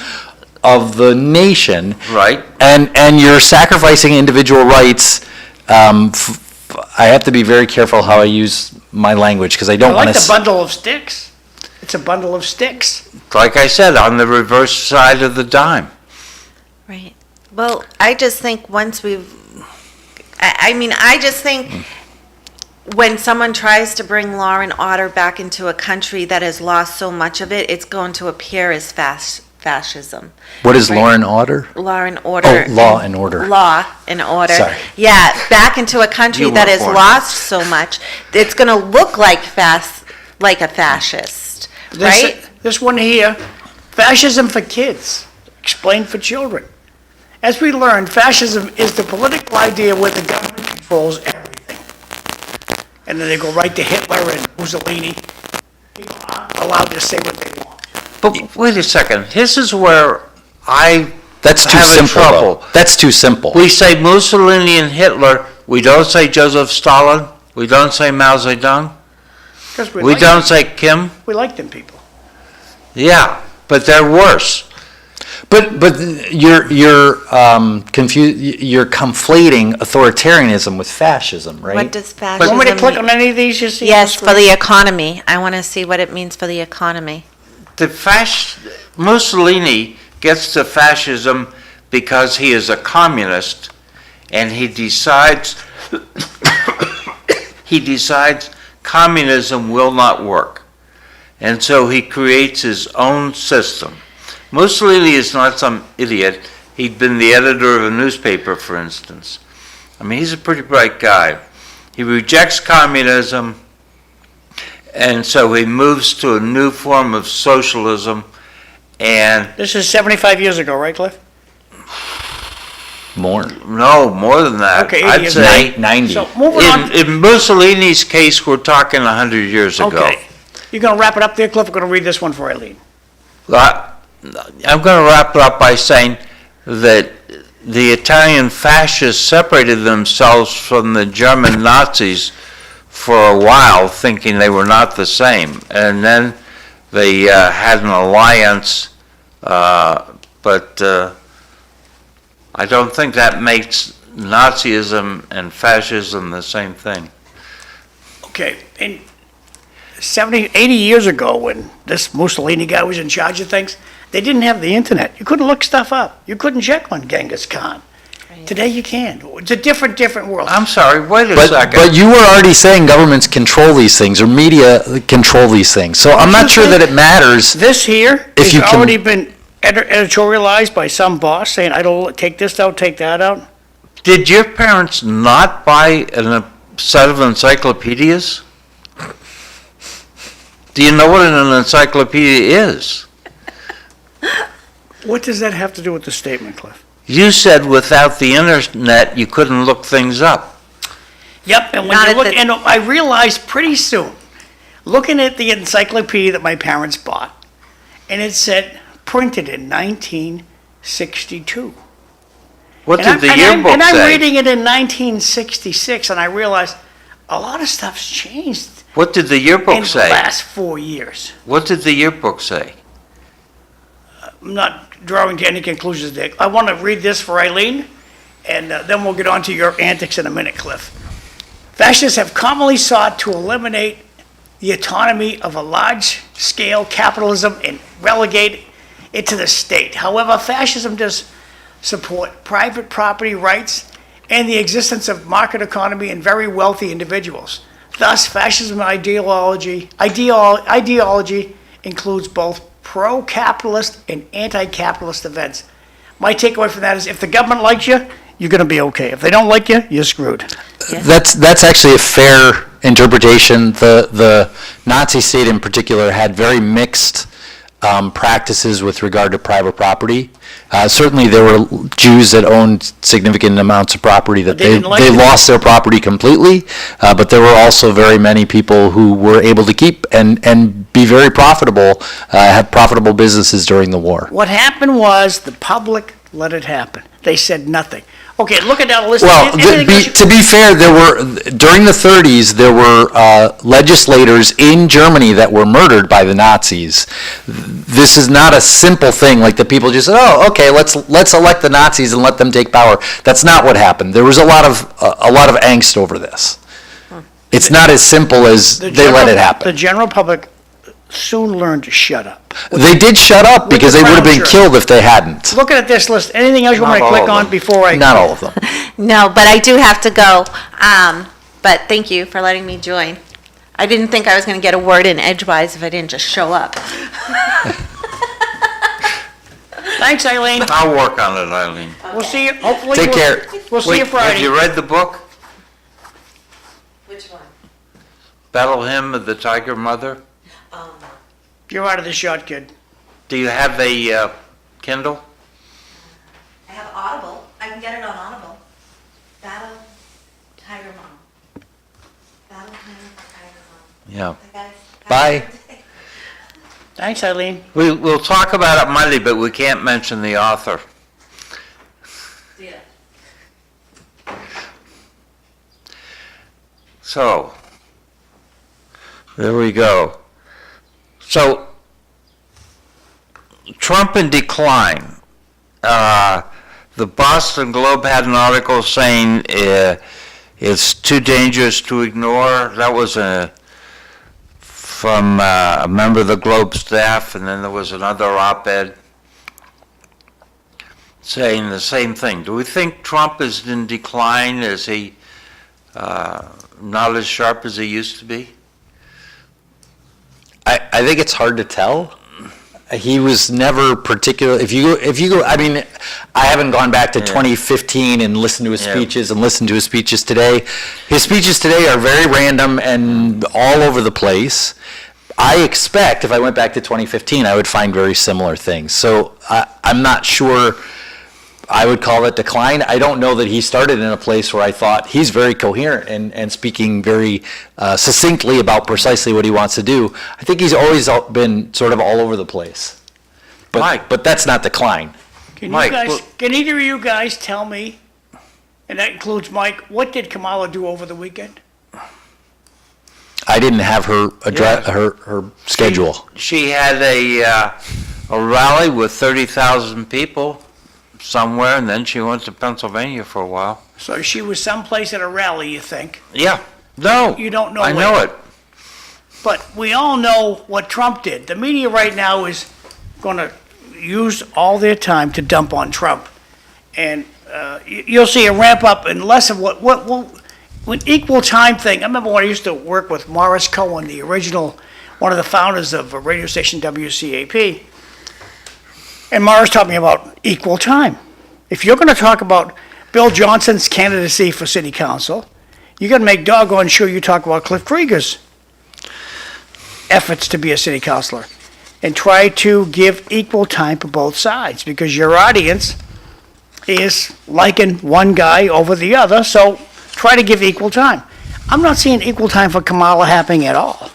of the nation, Right. and you're sacrificing individual rights. I have to be very careful how I use my language because I don't I want like to. the bundle of sticks. It's a bundle of sticks. Like I said, on the reverse side of the dime. Right. Well, I just think once I just think when someone tries to bring law and order back into a country that has lost so much of it, it's going to appear as fascism. What is Right. law and order? Law and order. Oh, law and order. Law and order. Sorry. Yeah, back into a country You that were has born. lost so much, it's going to look like a fascist, right? This one here, fascism for kids, explained for children. As we learned, fascism is the political idea where the government controls everything. And then they go right to Hitler and Mussolini. People aren't allowed to say what they want. But wait a second, this is where I That's too having simple. trouble. Though. That's too simple. We say Mussolini and Hitler, we don't say Joseph Stalin, we don't say Mao Zedong, 'Cause we don't say Kim. We like them people. Yeah, but they're worse. But you're confused. You're conflating authoritarianism with fascism, right? What does You fascism want me to click mean? on any of these you see? on Yes, the for screen? the economy. I want to see what it means for the economy. Mussolini gets to fascism because he is a communist and he decides communism will not work. And so he creates his own system. Mussolini is not some idiot. He'd been the editor of a newspaper, for instance. I mean, he's a pretty bright guy. He rejects communism, and so he moves to a new form of socialism. And This is 75 years ago, right, Cliff? More. no, more than that. Okay, 80 I'd years say 90. So moving on. in Mussolini's case, we're talking 100 years ago. Okay. You're going to wrap it up there, Cliff? We're going to read this one for Eileen. I'm going to wrap it up by saying that the Italian fascists separated themselves from the German Nazis for a while, thinking they were not the same. And then they had an alliance, but I don't think that makes Nazism and fascism the same thing. Okay, in 70, 80 years ago, when this Mussolini guy was in charge of things, they didn't have the internet. You couldn't look stuff up. You couldn't check on Genghis Khan. Today you can. It's a different world. I'm sorry, wait a But second. you were already saying governments control these things or media control these things. So I'm not sure that it matters. This here If has you can- already been editorialized by some boss saying, I don't take this out, take that out. Did your parents not buy a set of encyclopedias? Do you know what an encyclopedia is? What does that have to do with the statement, Cliff? You said without the internet, you couldn't look things up. Yep, and when Not you at look, the- and I realized pretty soon, looking at the encyclopedia that my parents bought, and it said printed in 1962. What And did the I'm yearbook say? reading it in 1966, and I realized a lot of stuff's changed What did the in yearbook the say? last 4 years. What did the yearbook say? I'm not drawing to any conclusions there. I want to read this for Eileen, and then we'll get on to your antics in a minute, Cliff. Fascists have commonly sought to eliminate the autonomy of a large-scale capitalism and relegate it to the state. However, fascism does support private property rights and the existence of market economy and very wealthy individuals. Thus, fascism ideology includes both pro-capitalist and anti-capitalist events. My takeaway from that is if the government likes you, you're going to be okay. If they don't like you, you're screwed. That's actually a fair interpretation. The Nazi state in particular had very mixed practices with regard to private property. Certainly there were Jews that owned significant amounts of property that they lost their property completely, but there were also very many people who were able to keep and be very profitable, have profitable businesses during the war. What happened was the public let it happen. They said nothing. Okay, look at that list. Well, to be fair, there were, during the 30s, there were legislators in Germany that were murdered by the Nazis. This is not a simple thing, like the people just said, oh, okay, let's elect the Nazis and let them take power. That's not what happened. There was a lot of angst over this. It's not as simple as they let it happen. The general public soon learned to shut up. They did shut up because they would have been killed if they hadn't. Looking at this list, anything else you want to click on before I? Not all of them. No, but I do have to go. But thank you for letting me join. I didn't think I was going to get a word in edgewise if I didn't just show up. Thanks, Eileen. I'll work on it, Eileen. We'll see you, hopefully. Take care. We'll see you Have Friday. you read the book? Which one? Battle Hymn of the Tiger Mother? You're out of the shot, kid. Do you have a Kindle? I have Audible. I can get it on Audible. Battle Tiger Mom. Battle Hymn of Tiger Mom. Yeah. Bye. Thanks, Eileen. We'll talk about it Monday, but we can't mention the author. Yeah. So, there we go. So, Trump in decline. The Boston Globe had an article saying it's too dangerous to ignore. That was from a member of the Globe staff, and then there was another op-ed saying the same thing. Do we think Trump is in decline? Is he not as sharp as he used to be? I think it's hard to tell. He was never particular. If you go, I mean, I haven't gone back to 2015 and listened to his speeches and listened to his speeches today. His speeches today are very random and all over the place. I expect if I went back to 2015, I would find very similar things. So I'm not sure I would call it decline. I don't know that he started in a place where I thought he's very coherent and speaking very succinctly about precisely what he wants to do. I think he's always been sort of all over the place. But, Mike. But that's not decline. Can Mike, can either of you guys tell me, and that includes Mike, what did Kamala do over the weekend? I didn't have her address her schedule. She had a rally with 30,000 people somewhere, and then she went to Pennsylvania for a while. So she was someplace at a rally, you think? Yeah. No. You don't know I where. know it. But we all know what Trump did. The media right now is going to use all their time to dump on Trump. And you'll see a ramp up and less of an equal time thing. I remember when I used to work with Morris Cohen, the original, one of the founders of a radio station WCAP. And Morris taught me about equal time. If you're going to talk about Bill Johnson's candidacy for city council, you got to make doggone sure you talk about Cliff Krieger's efforts to be a city councilor and try to give equal time for both sides because your audience is liking one guy over the other, so try to give equal time. I'm not seeing equal time for Kamala happening at all.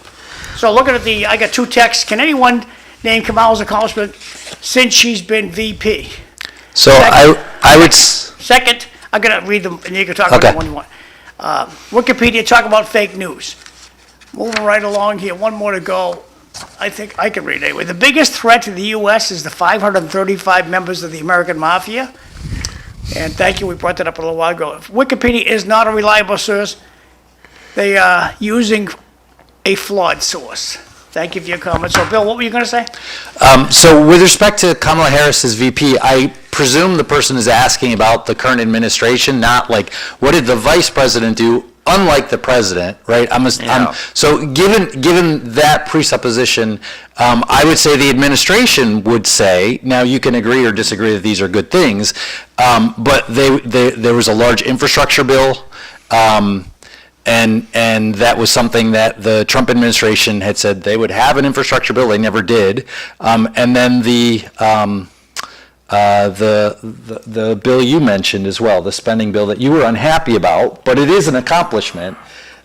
So looking at I got two texts. Can anyone name Kamala's accomplishment since she's been VP? So I would. Second, I'm going to read them, and you can talk about that one you want. Wikipedia, talk about fake news. Moving right along here, one more to go. I think I can read it anyway. The biggest threat to the U.S. is the 535 members of the American Mafia. And thank you, we brought that up a little while ago. If Wikipedia is not a reliable source, they are using a flawed source. Thank you for your comments. So, Bill, what were you going to say? So with respect to Kamala Harris as VP, I presume the person is asking about the current administration, not like what did the vice president do unlike the president, right? So given that presupposition, I would say the administration would say, now you can agree or disagree that these are good things, but there was a large infrastructure bill, and that was something that the Trump administration had said they would have an infrastructure bill. They never did. And then the bill you mentioned as well, the spending bill that you were unhappy about, but it is an accomplishment.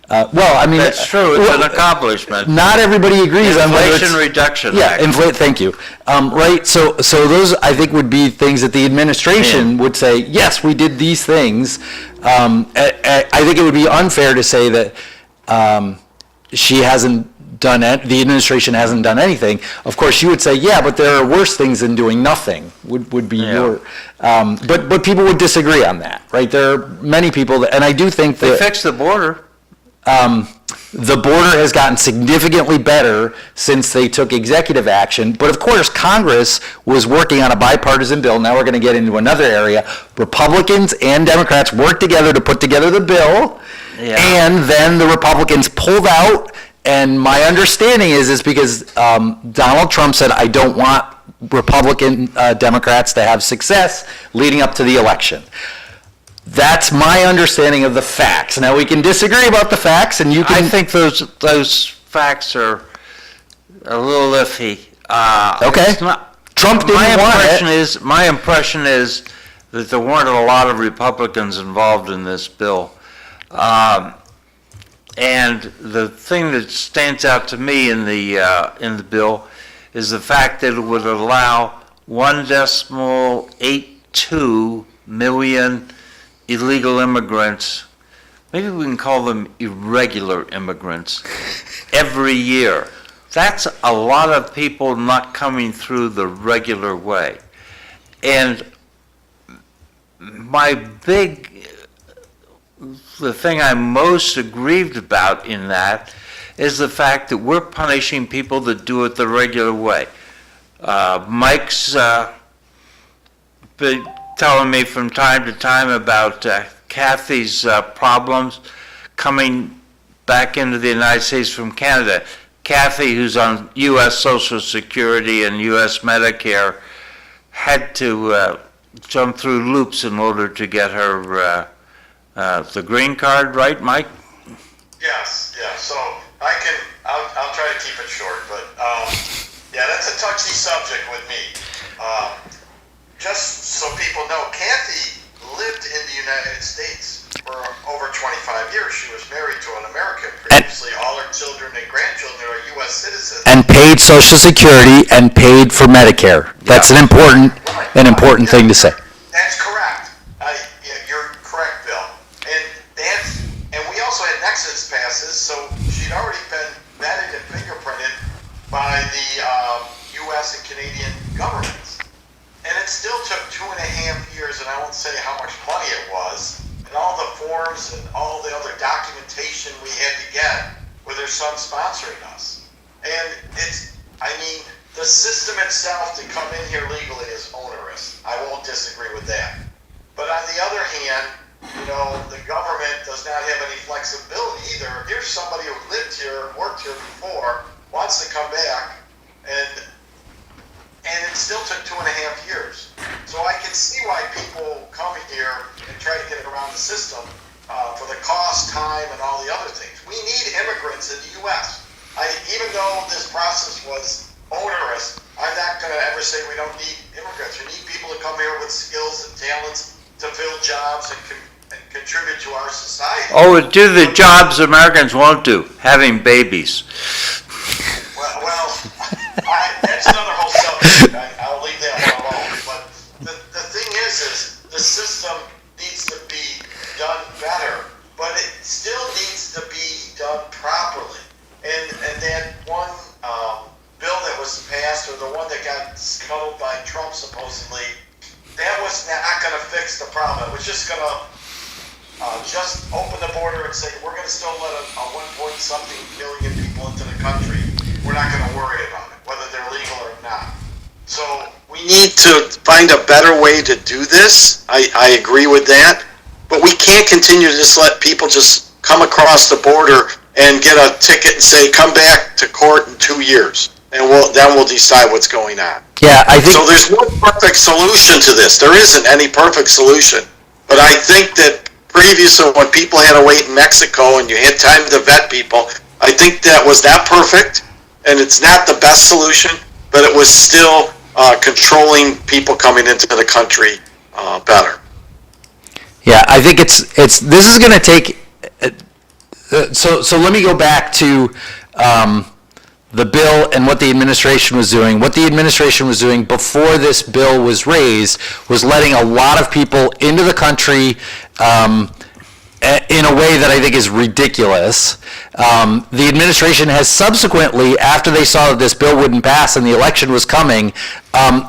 That's true, it's an accomplishment. Not everybody agrees on whether it's... Inflation Reduction Yeah, Act. thank you. Right, so those, I think, would be things that the administration would say, yes, we did these things. I think it would be unfair to say that she hasn't done it, the administration hasn't done anything. Of course, you would say, yeah, but there are worse things than doing nothing, would be your... But people would disagree on that, right? There are many people, and I do think that... They fixed the border. The border has gotten significantly better since they took executive action, but of course, Congress was working on a bipartisan bill. Now we're going to get into another area. Republicans and Democrats worked together to put together the bill, and then the Republicans pulled out, and my understanding is because Donald Trump said, I don't want Republican Democrats to have success leading up to the election. That's my understanding of the facts. Now, we can disagree about the facts, and you can... I think those facts are a little iffy. Okay. Trump didn't want it. My impression is that there weren't a lot of Republicans involved in this bill. And the thing that stands out to me in the bill is the fact that it would allow 1.82 million illegal immigrants, maybe we can call them irregular immigrants, every year. That's a lot of people not coming through the regular way. And the thing I'm most aggrieved about in that is the fact that we're punishing people that do it the regular way. Mike's been telling me from time to time about Kathy's problems coming back into the United States from Canada. Kathy, who's on U.S. Social Security and U.S. Medicare, had to jump through loops in order to get her the green card, right, Mike? Yes, yeah, so I'll try to keep it short, but yeah, that's a touchy subject with me. Just so people know, Kathy lived in the United States for over 25 years. She was married to an American previously. All her children and grandchildren are U.S. citizens. And paid Social Security and paid for Medicare. That's an important thing to say. That's correct. You're correct, Bill. And we also had Nexus passes, so she'd already been vetted and fingerprinted by the U.S. and Canadian governments. And it still took 2.5 years, and I won't say how much money it was, and all the forms and all the other documentation we had to get with her son sponsoring us. And the system itself to come in here legally is onerous. I won't disagree with that. But on the other hand, the government does not have any flexibility either. Here's somebody who lived here, worked here before, wants to come back, and it still took 2.5 years. So I can see why people come here and try to get around the system for the cost, time, and all the other things. We need immigrants in the U.S. Even though this process was onerous, I'm not going to ever say we don't need immigrants. We need people to come here with skills and talents to fill jobs and contribute to our society. Oh, do the jobs Americans won't do, having babies. Well, that's another whole subject. I'll leave that one alone. But the thing is the system needs to be done better, but it still needs to be done properly. And that one bill that was passed, or the one that got scuttled by Trump supposedly, that was not going to fix the problem. It was just going to just open the border and say, we're going to still let a 1-point-something million people into the country. We're not going to worry about it, whether they're legal or not. So we need to find a better way to do this. I agree with that. But we can't continue to just let people just come across the border and get a ticket and say, come back to court in 2 years, and then we'll decide what's going on. Yeah, I think. So there's no perfect solution to this. There isn't any perfect solution. But I think that previously when people had to wait in Mexico and you had time to vet people, I think that was not perfect, and it's not the best solution, but it was still controlling people coming into the country better. Yeah, I think this is going to take. So let me go back to the bill and what the administration was doing. What the administration was doing before this bill was raised was letting a lot of people into the country in a way that I think is ridiculous. The administration has subsequently, after they saw that this bill wouldn't pass and the election was coming,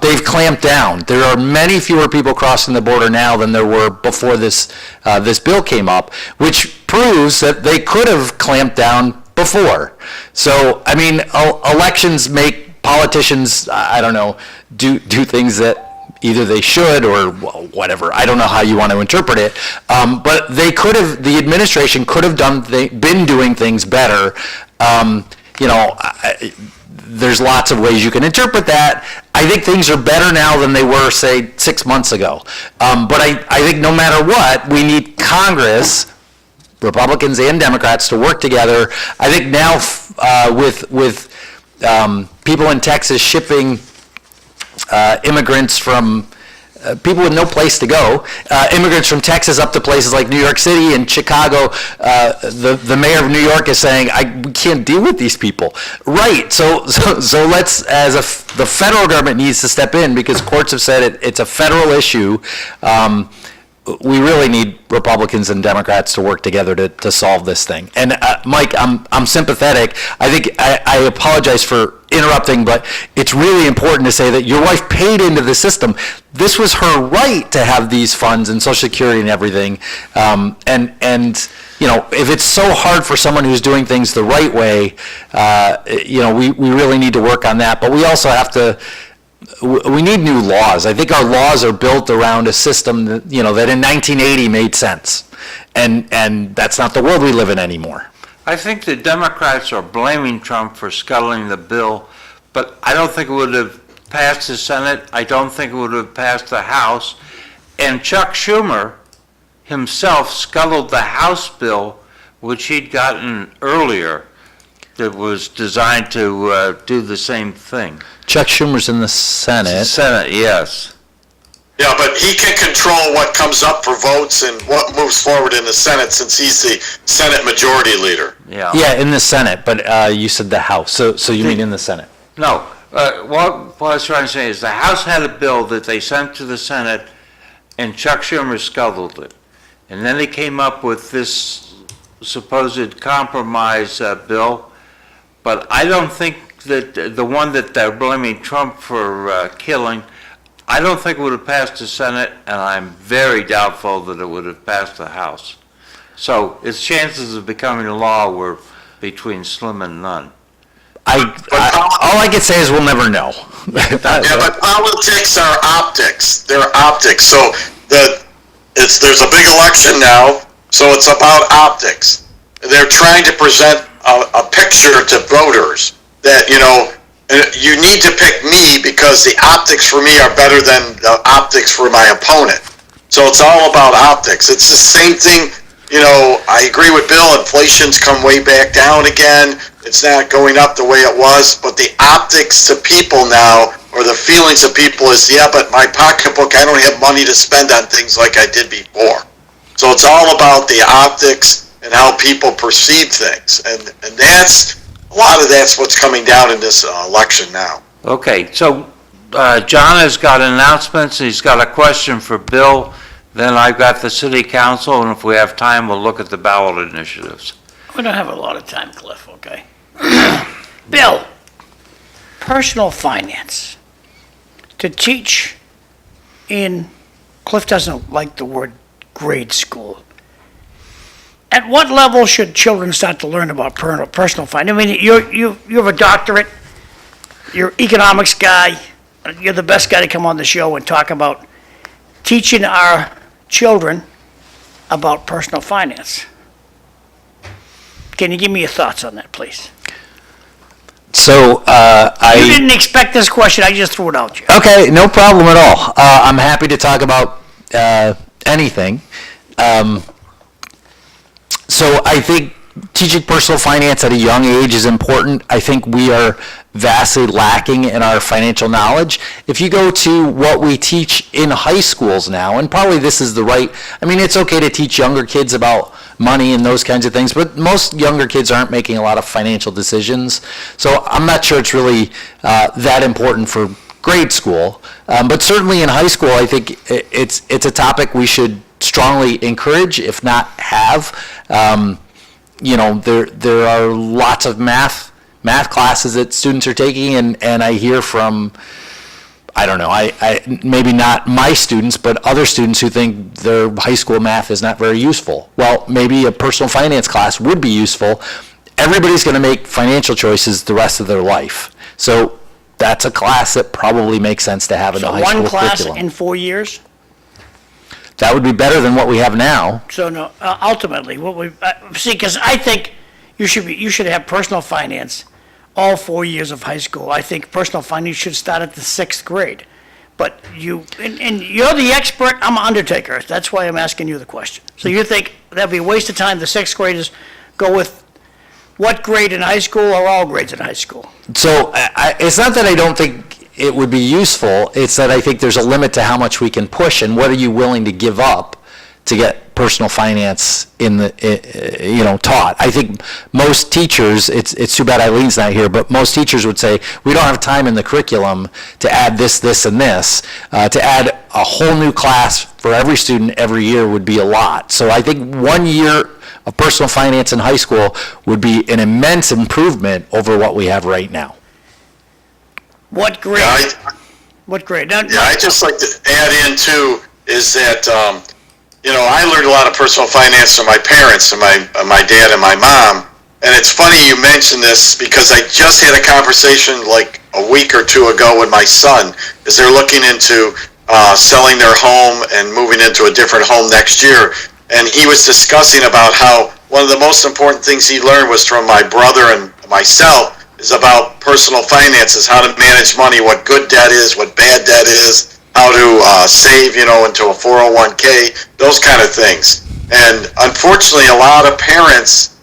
they've clamped down. There are many fewer people crossing the border now than there were before this bill came up, which proves that they could have clamped down before. So, I mean, elections make politicians, I don't know, do things that either they should or whatever. I don't know how you want to interpret it. But the administration could have been doing things better. There's lots of ways you can interpret that. I think things are better now than they were, say, 6 months ago. But I think no matter what, we need Congress, Republicans and Democrats, to work together. I think now with people in Texas shipping immigrants from people with no place to go, immigrants from Texas up to places like New York City and Chicago, the mayor of New York is saying, we can't deal with these people. Right, so let's, the federal government needs to step in because courts have said it's a federal issue. We really need Republicans and Democrats to work together to solve this thing. And Mike, I'm sympathetic. I think I apologize for interrupting, but it's really important to say that your wife paid into the system. This was her right to have these funds and Social Security and everything. And if it's so hard for someone who's doing things the right way, we really need to work on that. But we also have to. We need new laws. I think our laws are built around a system that, that in 1980 made sense. And that's not the world we live in anymore. I think the Democrats are blaming Trump for scuttling the bill, but I don't think it would have passed the Senate. I don't think it would have passed the House. And Chuck Schumer himself scuttled the House bill, which he'd gotten earlier, that was designed to do the same thing. Chuck Schumer's in the Senate. Senate, yes. Yeah, but he can control what comes up for votes and what moves forward in the Senate since he's the Senate Majority Leader. Yeah. Yeah, in the Senate, but you said the House, so you mean in the Senate? No, what I was trying to say is the House had a bill that they sent to the Senate, and Chuck Schumer scuttled it. And then they came up with this supposed compromise bill, but I don't think that the one that they're blaming Trump for killing, I don't think it would have passed the Senate, and I'm very doubtful that it would have passed the House. So its chances of becoming a law were between slim and none. All I can say is we'll never know. Yeah, but politics are optics. They're optics. So there's a big election now, so it's about optics. They're trying to present a picture to voters that, you need to pick me because the optics for me are better than the optics for my opponent. So it's all about optics. It's the same thing, I agree with Bill, inflation's come way back down again. It's not going up the way it was, but the optics to people now, or the feelings of people is, yeah, but my pocketbook, I don't have money to spend on things like I did before. So it's all about the optics and how people perceive things. And a lot of that's what's coming down in this election now. Okay, so John has got announcements, he's got a question for Bill, then I've got the city council, and if we have time, we'll look at the ballot initiatives. We don't have a lot of time, Cliff, okay? Bill, personal finance. To teach Cliff doesn't like the word grade school. At what level should children start to learn about personal finance? I mean, you have a doctorate, you're an economics guy, you're the best guy to come on the show and talk about teaching our children about personal finance. Can you give me your thoughts on that, please? So, You didn't expect this question, I just threw it out to you. Okay, no problem at all. I'm happy to talk about anything. So I think teaching personal finance at a young age is important. I think we are vastly lacking in our financial knowledge. If you go to what we teach in high schools now, and probably this is the right, I mean, it's okay to teach younger kids about money and those kinds of things, but most younger kids aren't making a lot of financial decisions. So I'm not sure it's really that important for grade school. But certainly in high school, I think it's a topic we should strongly encourage, if not have. There are lots of math classes that students are taking, and I hear from, I don't know, I maybe not my students, but other students who think their high school math is not very useful. Well, maybe a personal finance class would be useful. Everybody's going to make financial choices the rest of their life. So that's a class that probably makes sense to have in the high school curriculum. So one class in 4 years? That would be better than what we have now. So no, ultimately, what we, see, because I think you should have personal finance all 4 years of high school. I think personal finance should start at the 6th grade. But and you're the expert, I'm an undertaker, that's why I'm asking you the question. So you think that'd be a waste of time, the 6th graders go with what grade in high school or all grades in high school? So it's not that I don't think it would be useful, it's that I think there's a limit to how much we can push, and what are you willing to give up to get personal finance taught. I think most teachers, it's too bad Eileen's not here, but most teachers would say, we don't have time in the curriculum to add this, this, and this. To add a whole new class for every student every year would be a lot. So I think 1 year of personal finance in high school would be an immense improvement over what we have right now. What grade? What grade? I'd just like to add in too, is that, I learned a lot of personal finance from my parents, and my dad and my mom. And it's funny you mentioned this, because I just had a conversation like a week or two ago with my son, as they're looking into selling their home and moving into a different home next year. And he was discussing about how one of the most important things he learned was from my brother and myself, is about personal finances, how to manage money, what good debt is, what bad debt is, how to save, into a 401k, those kind of things. And unfortunately, a lot of parents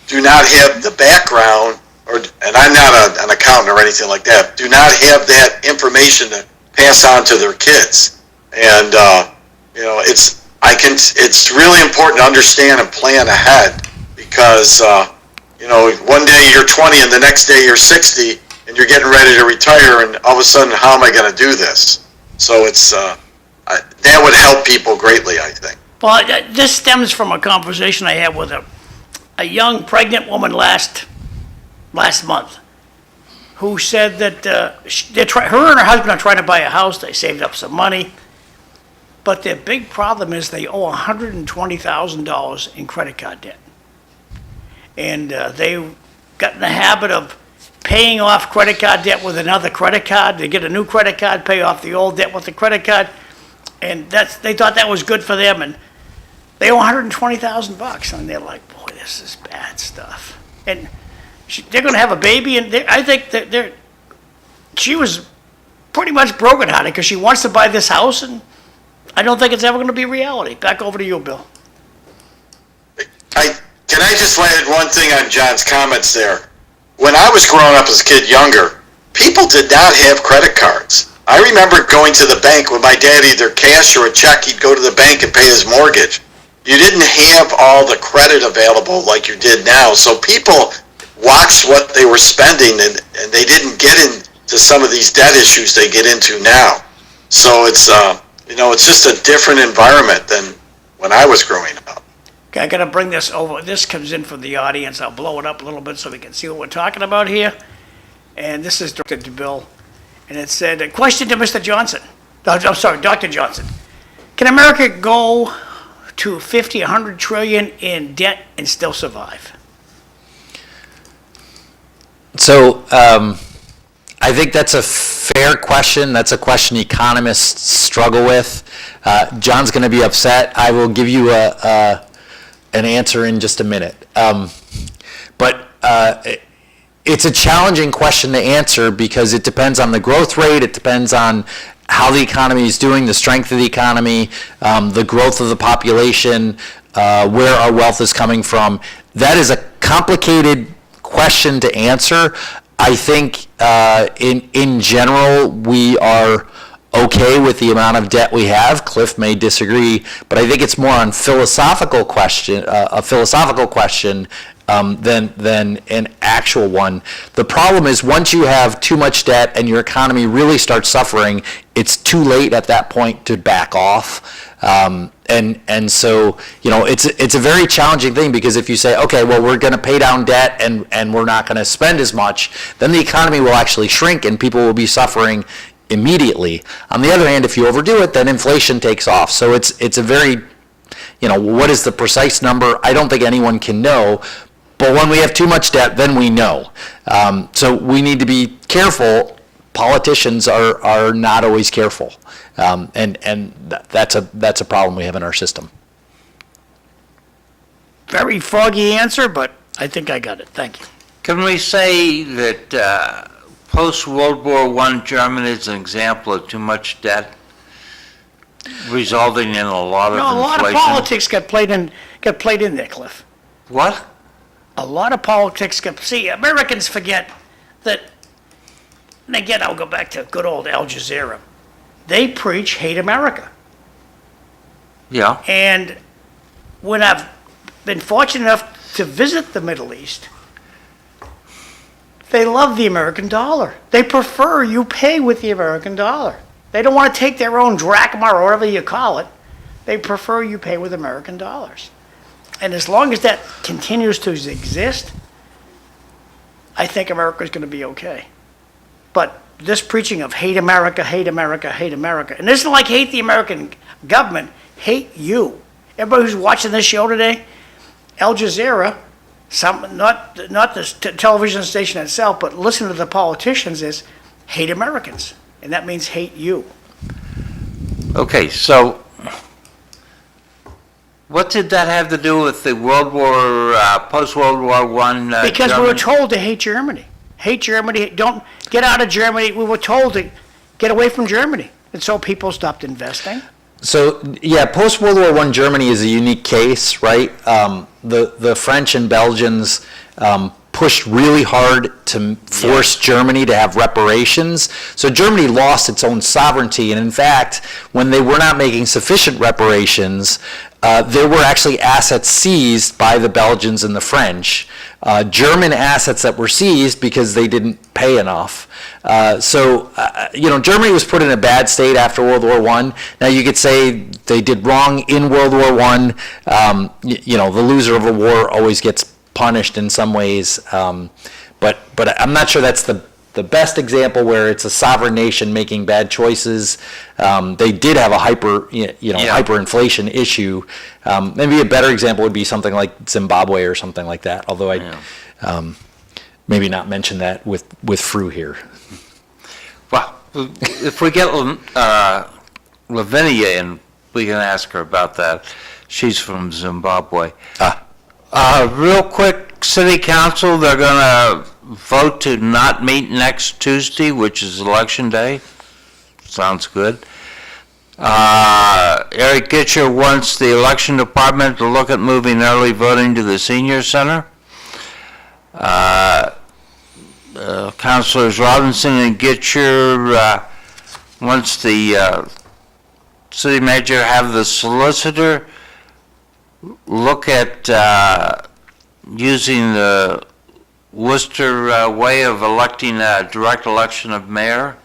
do not have the background, and I'm not an accountant or anything like that, do not have that information to pass on to their kids. And, it's really important to understand and plan ahead, because, one day you're 20 and the next day you're 60 and you're getting ready to retire, and all of a sudden, how am I going to do this? So it's that would help people greatly, I think. Well, this stems from a conversation I had with a young pregnant woman last month, who said that her and her husband are trying to buy a house. They saved up some money, but their big problem is they owe $120,000 in credit card debt. And they got in the habit of paying off credit card debt with another credit card. They get a new credit card, pay off the old debt with the credit card, and they thought that was good for them. And they owe $120,000, and they're like, "Boy, this is bad stuff." And they're going to have a baby, and I think that she was pretty much brokenhearted because she wants to buy this house, and I don't think it's ever going to be reality. Back over to you, Bill. Can I just add one thing on John's comments there? When I was growing up as a kid younger, people did not have credit cards. I remember going to the bank with my dad, either cash or a check. He'd go to the bank and pay his mortgage. You didn't have all the credit available like you did now. So people watched what they were spending, and they didn't get into some of these debt issues they get into now. So it's just a different environment than when I was growing up. Okay, I gotta bring this over. This comes in from the audience. I'll blow it up a little bit so we can see what we're talking about here. And this is directed to Bill. And it said, a question to Mr. Johnson. I'm sorry, Dr. Johnson. Can America go to 50, 100 trillion in debt and still survive? So I think that's a fair question. That's a question economists struggle with. John's going to be upset. I will give you an answer in just a minute. But it's a challenging question to answer because it depends on the growth rate, it depends on how the economy is doing, the strength of the economy, the growth of the population, where our wealth is coming from. That is a complicated question to answer. I think in general, we are okay with the amount of debt we have. Cliff may disagree, but I think it's more on a philosophical question than an actual one. The problem is once you have too much debt and your economy really starts suffering, it's too late at that point to back off. And so, it's a very challenging thing because if you say, okay, well, we're going to pay down debt and we're not going to spend as much, then the economy will actually shrink and people will be suffering immediately. On the other hand, if you overdo it, then inflation takes off. So it's a very, what is the precise number? I don't think anyone can know. But when we have too much debt, then we know. So we need to be careful. Politicians are not always careful. And that's a problem we have in our system. Very foggy answer, but I think I got it. Thank you. Can we say that post-World War I Germany is an example of too much debt, resulting in a lot of inflation? A lot of politics got played in there, Cliff. What? A lot of politics see, Americans forget that, and again, I'll go back to good old Al Jazeera. They preach hate America. Yeah. And when I've been fortunate enough to visit the Middle East, they love the American dollar. They prefer you pay with the American dollar. They don't want to take their own drachma or whatever you call it. They prefer you pay with American dollars. And as long as that continues to exist, I think America is going to be okay. But this preaching of hate America, hate America, hate America, and this isn't like hate the American government, hate you. Everybody who's watching this show today, Al Jazeera, not the television station itself, but listen to the politicians, is hate Americans. And that means hate you. Okay, so what did that have to do with the post-World War I? Because Germany? we were told to hate Germany. Hate Germany, don't get out of Germany. We were told to get away from Germany. And so people stopped investing. So, yeah, post-World War I Germany is a unique case, right? The French and Belgians pushed really hard to force Germany to have reparations. So Germany lost its own sovereignty. And in fact, when they were not making sufficient reparations, there were actually assets seized by the Belgians and the French. German assets that were seized because they didn't pay enough. Germany was put in a bad state after World War I. Now you could say they did wrong in World War I. The loser of a war always gets punished in some ways. But I'm not sure that's the best example where it's a sovereign nation making bad choices. They did have a hyperinflation issue. Maybe a better example would be something like Zimbabwe or something like that. Although I maybe not mention that with Fru here. Well, if we get Lavinia in, we can ask her about that. She's from Zimbabwe. Real quick, City Council, they're going to vote to not meet next Tuesday, which is Election Day. Sounds good. Eric Gitcher wants the election department to look at moving early voting to the senior center. Councilors Robinson and Gitcher wants the city manager have the solicitor look at using the Worcester way of electing a direct election of mayor.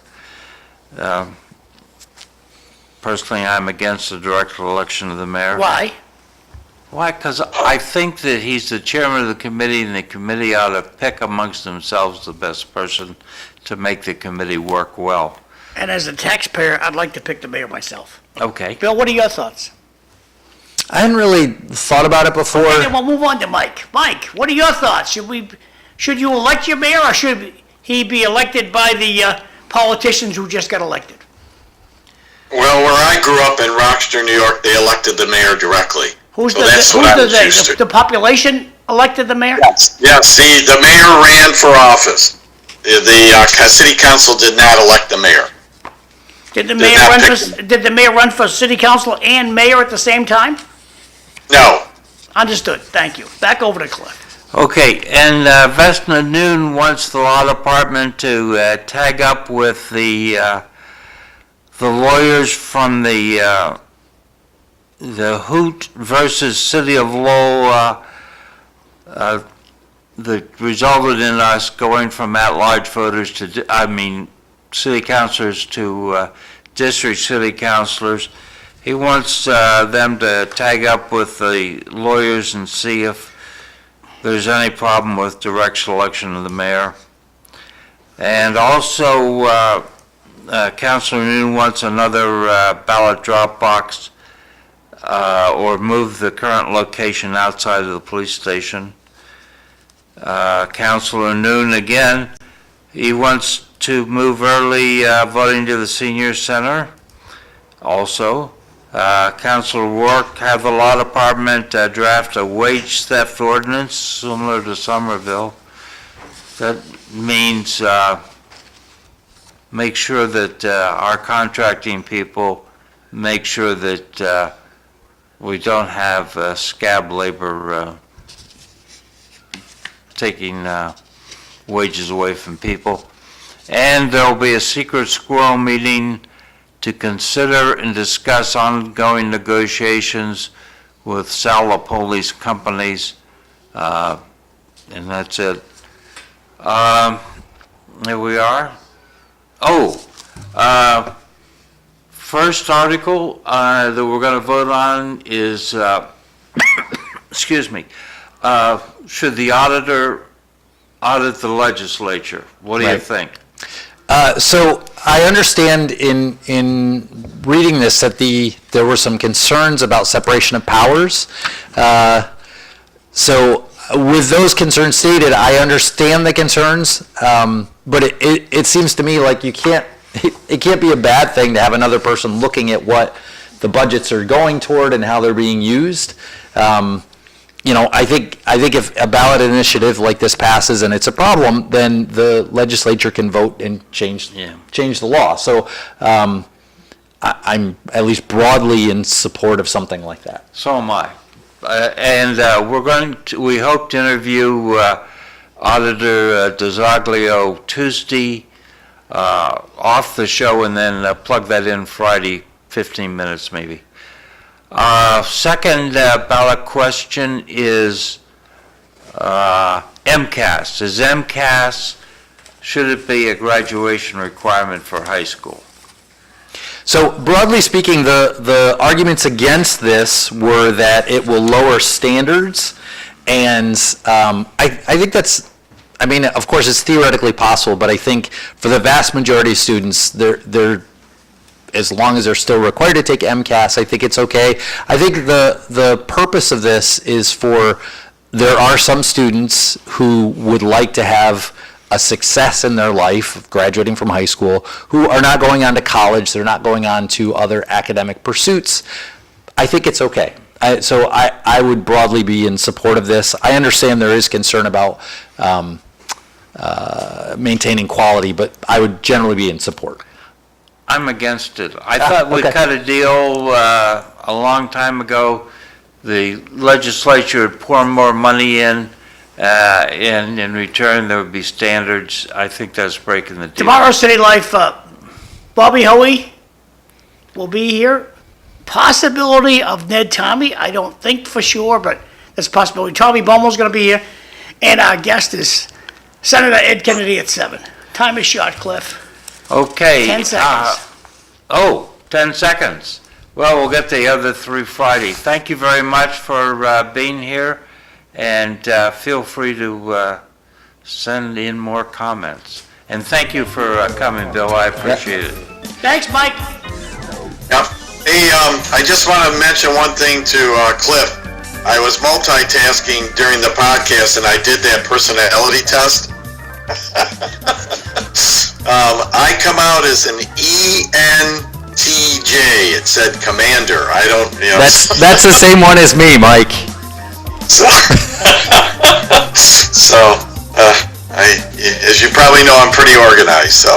Personally, I'm against the direct election of the mayor. Why? Why? Because I think that he's the chairman of the committee, and the committee ought to pick amongst themselves the best person to make the committee work well. And as a taxpayer, I'd like to pick the mayor myself. Okay. Bill, what are your thoughts? I hadn't really thought about it before. Okay, then we'll move on to Mike. Mike, what are your thoughts? Should you elect your mayor, or should he be elected by the politicians who just got elected? Well, where I grew up in Rochester, New York, they elected the mayor directly. Who's So the that's what I was they? used to. The population elected the mayor? Yes, the mayor ran for office. The city council did not elect the mayor. Did the Did mayor not run pick for, did the mayor run for city council and mayor at the same time? No. Understood, thank you. Back over to Cliff. Okay, and Vesna Noon wants the law department to tag up with the lawyers from the Hoot versus City of Lowell that resulted in us going from at-large voters to, city councilors to district city councilors. He wants them to tag up with the lawyers and see if there's any problem with direct selection of the mayor. And also, Councilor Noon wants another ballot drop box or move the current location outside of the police station. Councilor Noon again, he wants to move early voting to the senior center. Also, Councilor Rourke have the law department draft a wage theft ordinance similar to Somerville. That means make sure that our contracting people make sure that we don't have scab labor taking wages away from people. And there'll be a secret squirrel meeting to consider and discuss ongoing negotiations with Sal Police companies, and that's it. Here we are. First article that we're going to vote on is, excuse me, should the auditor audit the legislature? What do you think? So I understand in reading this that there were some concerns about separation of powers. So with those concerns stated, I understand the concerns, but it seems to me like it can't be a bad thing to have another person looking at what the budgets are going toward and how they're being used. I think if a ballot initiative like this passes and it's a problem, then the legislature can vote and change the law. So I'm at least broadly in support of something like that. So am I. We hope to interview Auditor DeZoglio Tuesday off the show and then plug that in Friday, 15 minutes maybe. Second ballot question is MCAS. Is MCAS, should it be a graduation requirement for high school? So broadly speaking, the arguments against this were that it will lower standards, and I think that's, of course it's theoretically possible, but I think for the vast majority of students, they're as long as they're still required to take MCAS, I think it's okay. I think the purpose of this is there are some students who would like to have a success in their life of graduating from high school, who are not going on to college, they're not going on to other academic pursuits. I think it's okay. So I would broadly be in support of this. I understand there is concern about maintaining quality, but I would generally be in support. I'm against it. I thought we cut a deal a long time ago. The legislature would pour more money in, and in return there would be standards. I think that's breaking the deal. Tomorrow, City Life, Bobby Hoey will be here. Possibility of Ned Tommy, I don't think for sure, but there's a possibility. Tommy Bomo's going to be here. And our guest is Senator Ed Kennedy at 7. Time is short, Cliff. Okay. 10 seconds. 10 seconds. Well, we'll get the other 3 Friday. Thank you very much for being here, and feel free to send in more comments. And thank you for coming, Bill. I appreciate it. Thanks, Mike. Yep. Hey, I just want to mention one thing to Cliff. I was multitasking during the podcast, and I did that personality test. I come out as an ENTJ. It said commander. I don't, That's the same one as me, Mike. As you probably know, I'm pretty organized, so.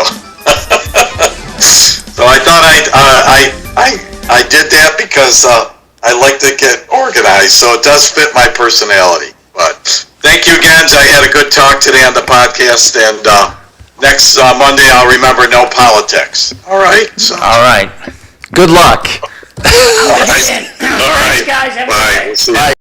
So I thought I did that because I like to get organized, so it does fit my personality. But thank you again. I had a good talk today on the podcast, and next Monday I'll remember no politics. All right. So. All right. Good luck. All right. Thanks, guys. Have a good Bye. night. We'll see you.